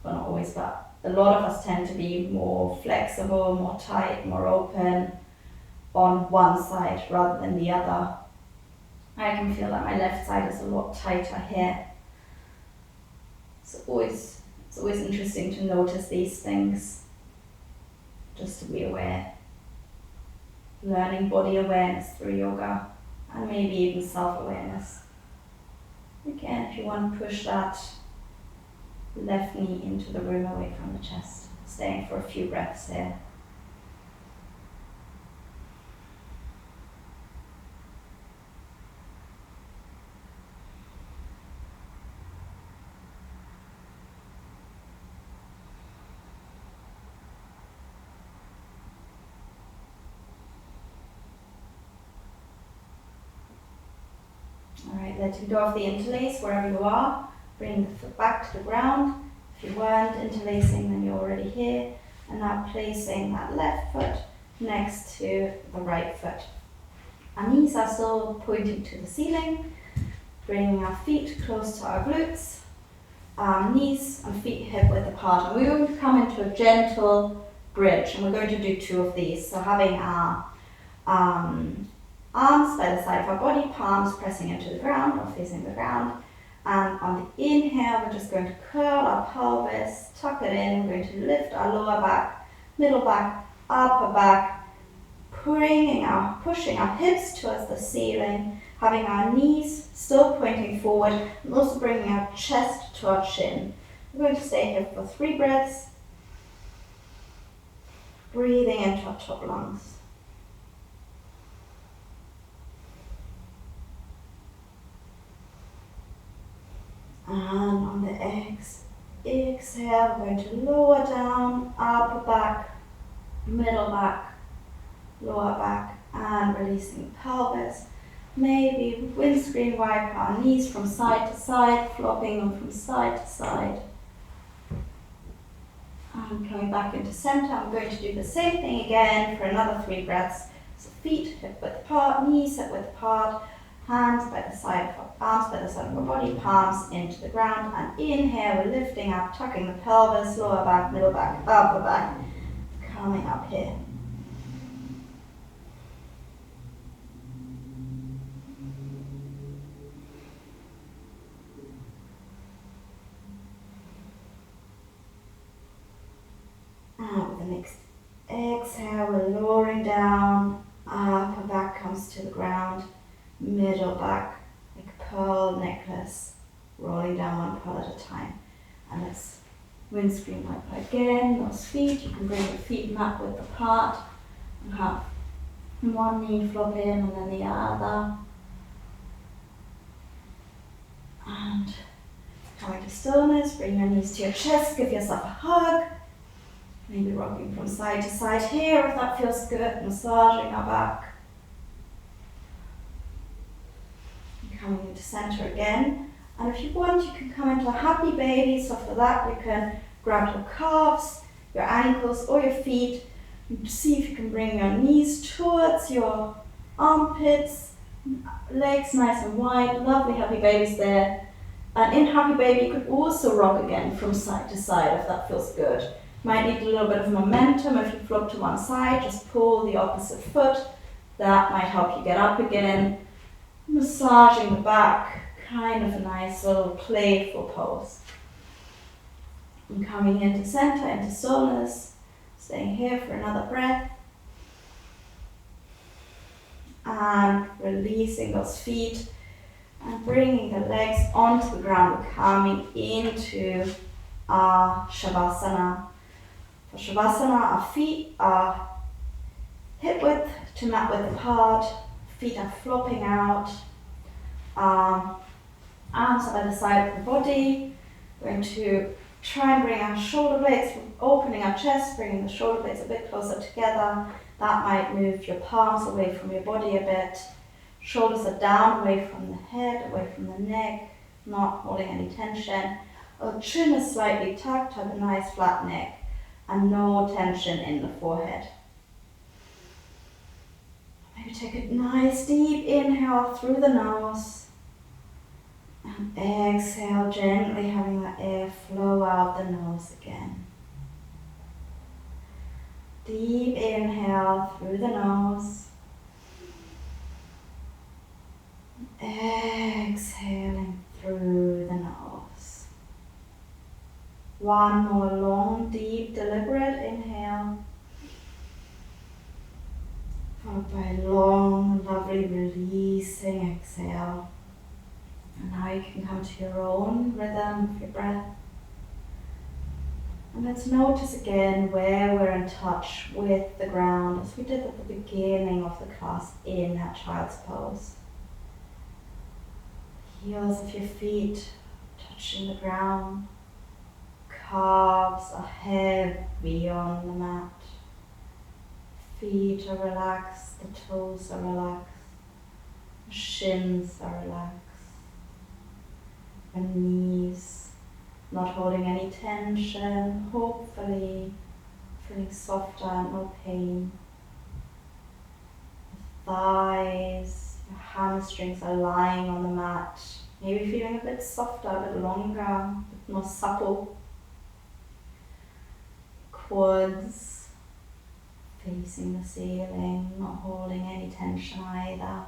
well not always, but a lot of us tend to be more flexible, more tight, more open on one side rather than the other. I can feel that my left side is a lot tighter here. It's always interesting to notice these things, just to be aware. Learning body awareness through yoga, and maybe even self-awareness. Again, if you want to push that left knee into the room away from the chest, staying for a few breaths here. Alright, letting go of the interlace wherever you are. Bring the foot back to the ground. If you weren't interlacing, then you're already here. And now placing that left foot next to the right foot. Our knees are still pointing to the ceiling. Bringing our feet close to our glutes. Knees and feet hip width apart. And we're going to come into a gentle bridge. And we're going to do two of these. So having our arms by the side of our body, palms pressing into the ground or facing the ground. And on the inhale, we're just going to curl our pelvis, tuck it in. We're going to lift our lower back, middle back, upper back, pushing our hips towards the ceiling, having our knees still pointing forward, and also bringing our chest to our chin. We're going to stay here for 3 breaths, breathing into our top lungs. And on the exhale, we're going to lower down, upper back, middle back, lower back, and releasing the pelvis. Maybe windscreen wipe our knees from side to side, flopping them from side to side. And coming back into center, I'm going to do the same thing again for another 3 breaths. So feet hip width apart, knees hip width apart, Hands by the side of our arms by the side of our body, palms into the ground, and inhale, we're lifting up, tucking the pelvis, lower back, middle back, upper back, coming up here. And with the next exhale, we're lowering down, upper back comes to the ground, middle back, like a pearl necklace, rolling down one pearl at a time. And let's windscreen wiper again, those feet, you can bring your feet mat width apart and have one knee flop in and then the other. And coming to stillness, bring your knees to your chest, give yourself a hug. Maybe rocking from side to side here if that feels good, massaging our back. Coming into center again. And if you want, you can come into a happy baby. So for that, you can grab your calves, your ankles, or your feet. And see if you can bring your knees towards your armpits, legs nice and wide. Lovely happy babies there. And in happy baby, you could also rock again from side to side if that feels good. Might need a little bit of momentum. If you flop to one side, just pull the opposite foot. That might help you get up again. Massaging the back, kind of a nice little playful pose. And coming into center, into stillness, staying here for another breath. And releasing those feet and bringing the legs onto the ground. We're coming into our Shavasana. For Shavasana, our feet are hip width to mat width apart. Feet are flopping out. Arms are by the side of the body. We're going to try and bring our shoulder blades, opening our chest, bringing the shoulder blades a bit closer together. That might move your palms away from your body a bit. Shoulders are down, away from the head, away from the neck, not holding any tension. Our chin is slightly tucked, have a nice flat neck, and no tension in the forehead. Maybe take a nice deep inhale through the nose and exhale gently, having that air flow out the nose again. Deep inhale through the nose. Exhaling through the nose. One more long, deep, deliberate inhale. Followed by a long, lovely releasing exhale. And now you can come to your own rhythm of your breath. And let's notice again where we're in touch with the ground, as we did at the beginning of the class in that child's pose. Heels of your feet touching the ground. Calves are heavy on the mat. Feet are relaxed, the toes are relaxed, the shins are relaxed, and knees not holding any tension, hopefully feeling softer and no pain. The thighs, your hamstrings are lying on the mat, maybe feeling a bit softer, a bit longer, a bit more supple. Quads facing the ceiling, not holding any tension either.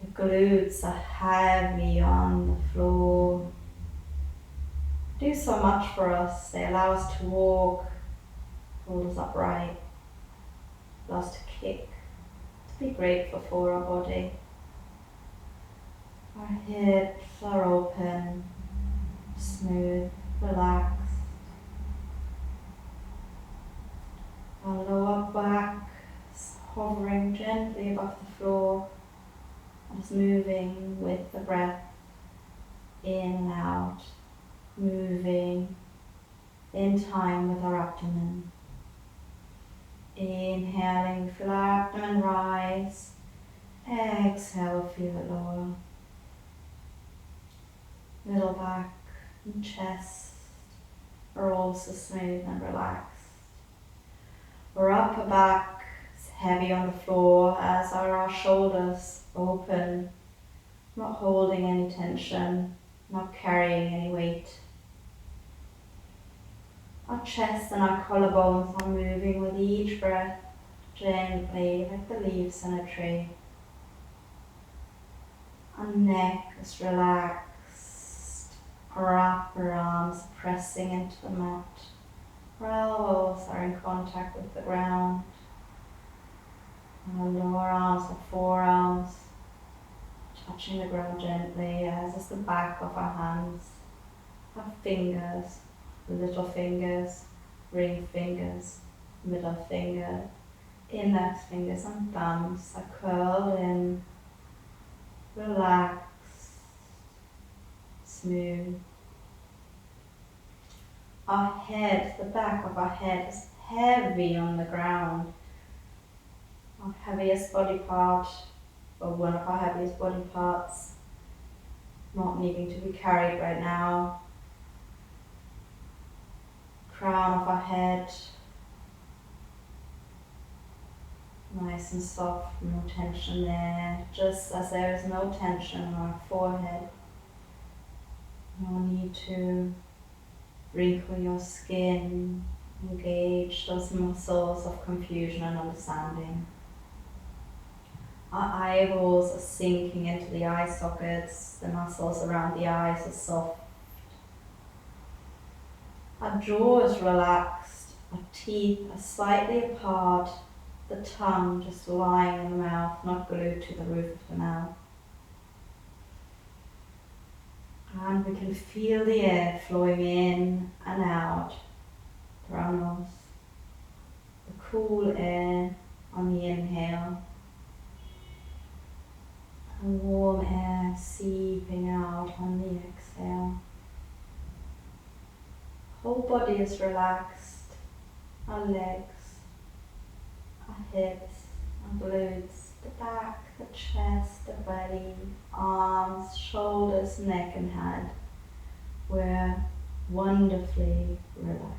Your glutes are heavy on the floor. Do so much for us. They allow us to walk, hold us upright, allow us to kick, to be grateful for our body. Our hips are open, smooth, relaxed. Our lower back is hovering gently above the floor and is moving with the breath, in and out, moving in time with our abdomen. Inhaling, feel our abdomen rise. Exhale, feel it lower. Middle back and chest are also smooth and relaxed. Our upper back is heavy on the floor, as are our shoulders, open, not holding any tension, not carrying any weight. Our chest and our collarbones are moving with each breath, gently, like the leaves in a tree. Our neck is relaxed, our upper arms pressing into the mat. Our elbows are in contact with the ground. Our lower arms and forearms touching the ground gently, as is the back of our hands. Our fingers, little fingers, ring fingers, middle finger, index fingers and thumbs are curled in, relaxed, smooth. Our head, the back of our head is heavy on the ground. Our heaviest body part, or one of our heaviest body parts, not needing to be carried right now. Crown of our head, nice and soft, no tension there, just as there is no tension on our forehead. No need to wrinkle your skin, engage those muscles of confusion and understanding. Our eyeballs are sinking into the eye sockets, the muscles around the eyes are soft. Our jaw is relaxed, our teeth are slightly apart, the tongue just lying in the mouth, not glued to the roof of the mouth. And we can feel the air flowing in and out through our nose. The cool air on the inhale, and warm air seeping out on the exhale. Whole body is relaxed, our legs, our hips, our glutes, the back, the chest, the belly, arms, shoulders, neck and head. We're wonderfully relaxed.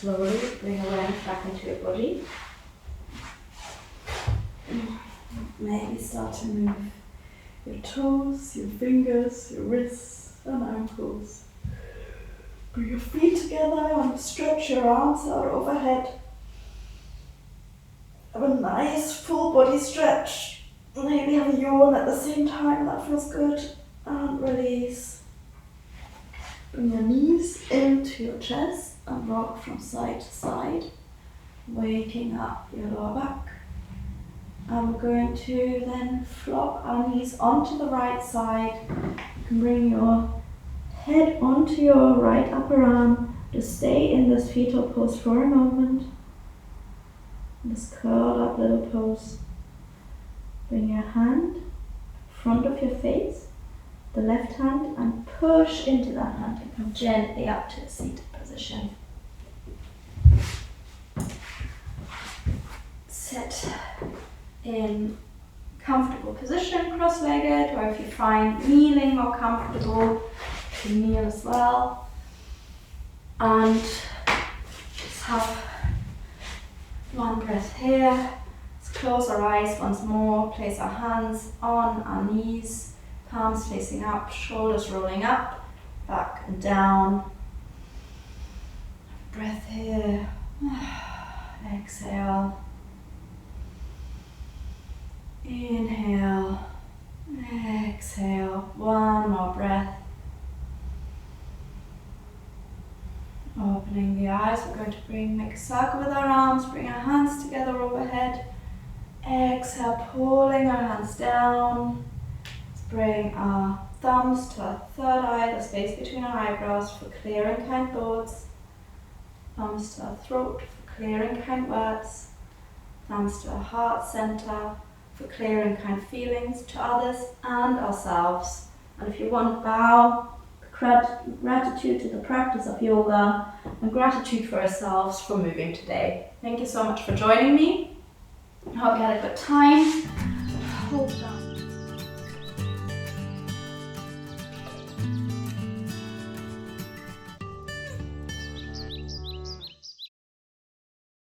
slowly bring awareness back into your body. Maybe start to move your toes, your fingers, your wrists and ankles. Bring your feet together and stretch your arms out overhead. Have a nice full body stretch. Maybe have a yawn at the same time, that feels good. And release. Bring your knees into your chest and rock from side to side, waking up your lower back. And we're going to then flop our knees onto the right side. You can bring your head onto your right upper arm. Just stay in this fetal pose for a moment. This curled up little pose. Bring your hand in front of your face, the left hand, and push into that hand and come gently up to a seated position. Sit in comfortable position, cross-legged, or if you find kneeling more comfortable, you can kneel as well. And just have one breath here. Let's close our eyes once more, place our hands on our knees, palms facing up, shoulders rolling up, back and down. Breath here. Exhale. Inhale. Exhale. One more breath. Opening the eyes, we're going to make a circle with our arms, bring our hands together overhead. Exhale, pulling our hands down. Let's bring our thumbs to our third eye, the space between our eyebrows for clear and kind thoughts. Thumbs to our throat for clear and kind words. Thumbs to our heart center for clear and kind feelings to others and ourselves. And if you want, bow. Gratitude to the practice of yoga and gratitude for ourselves for moving today. Thank you so much for joining me. I hope you had a good time. Hold down.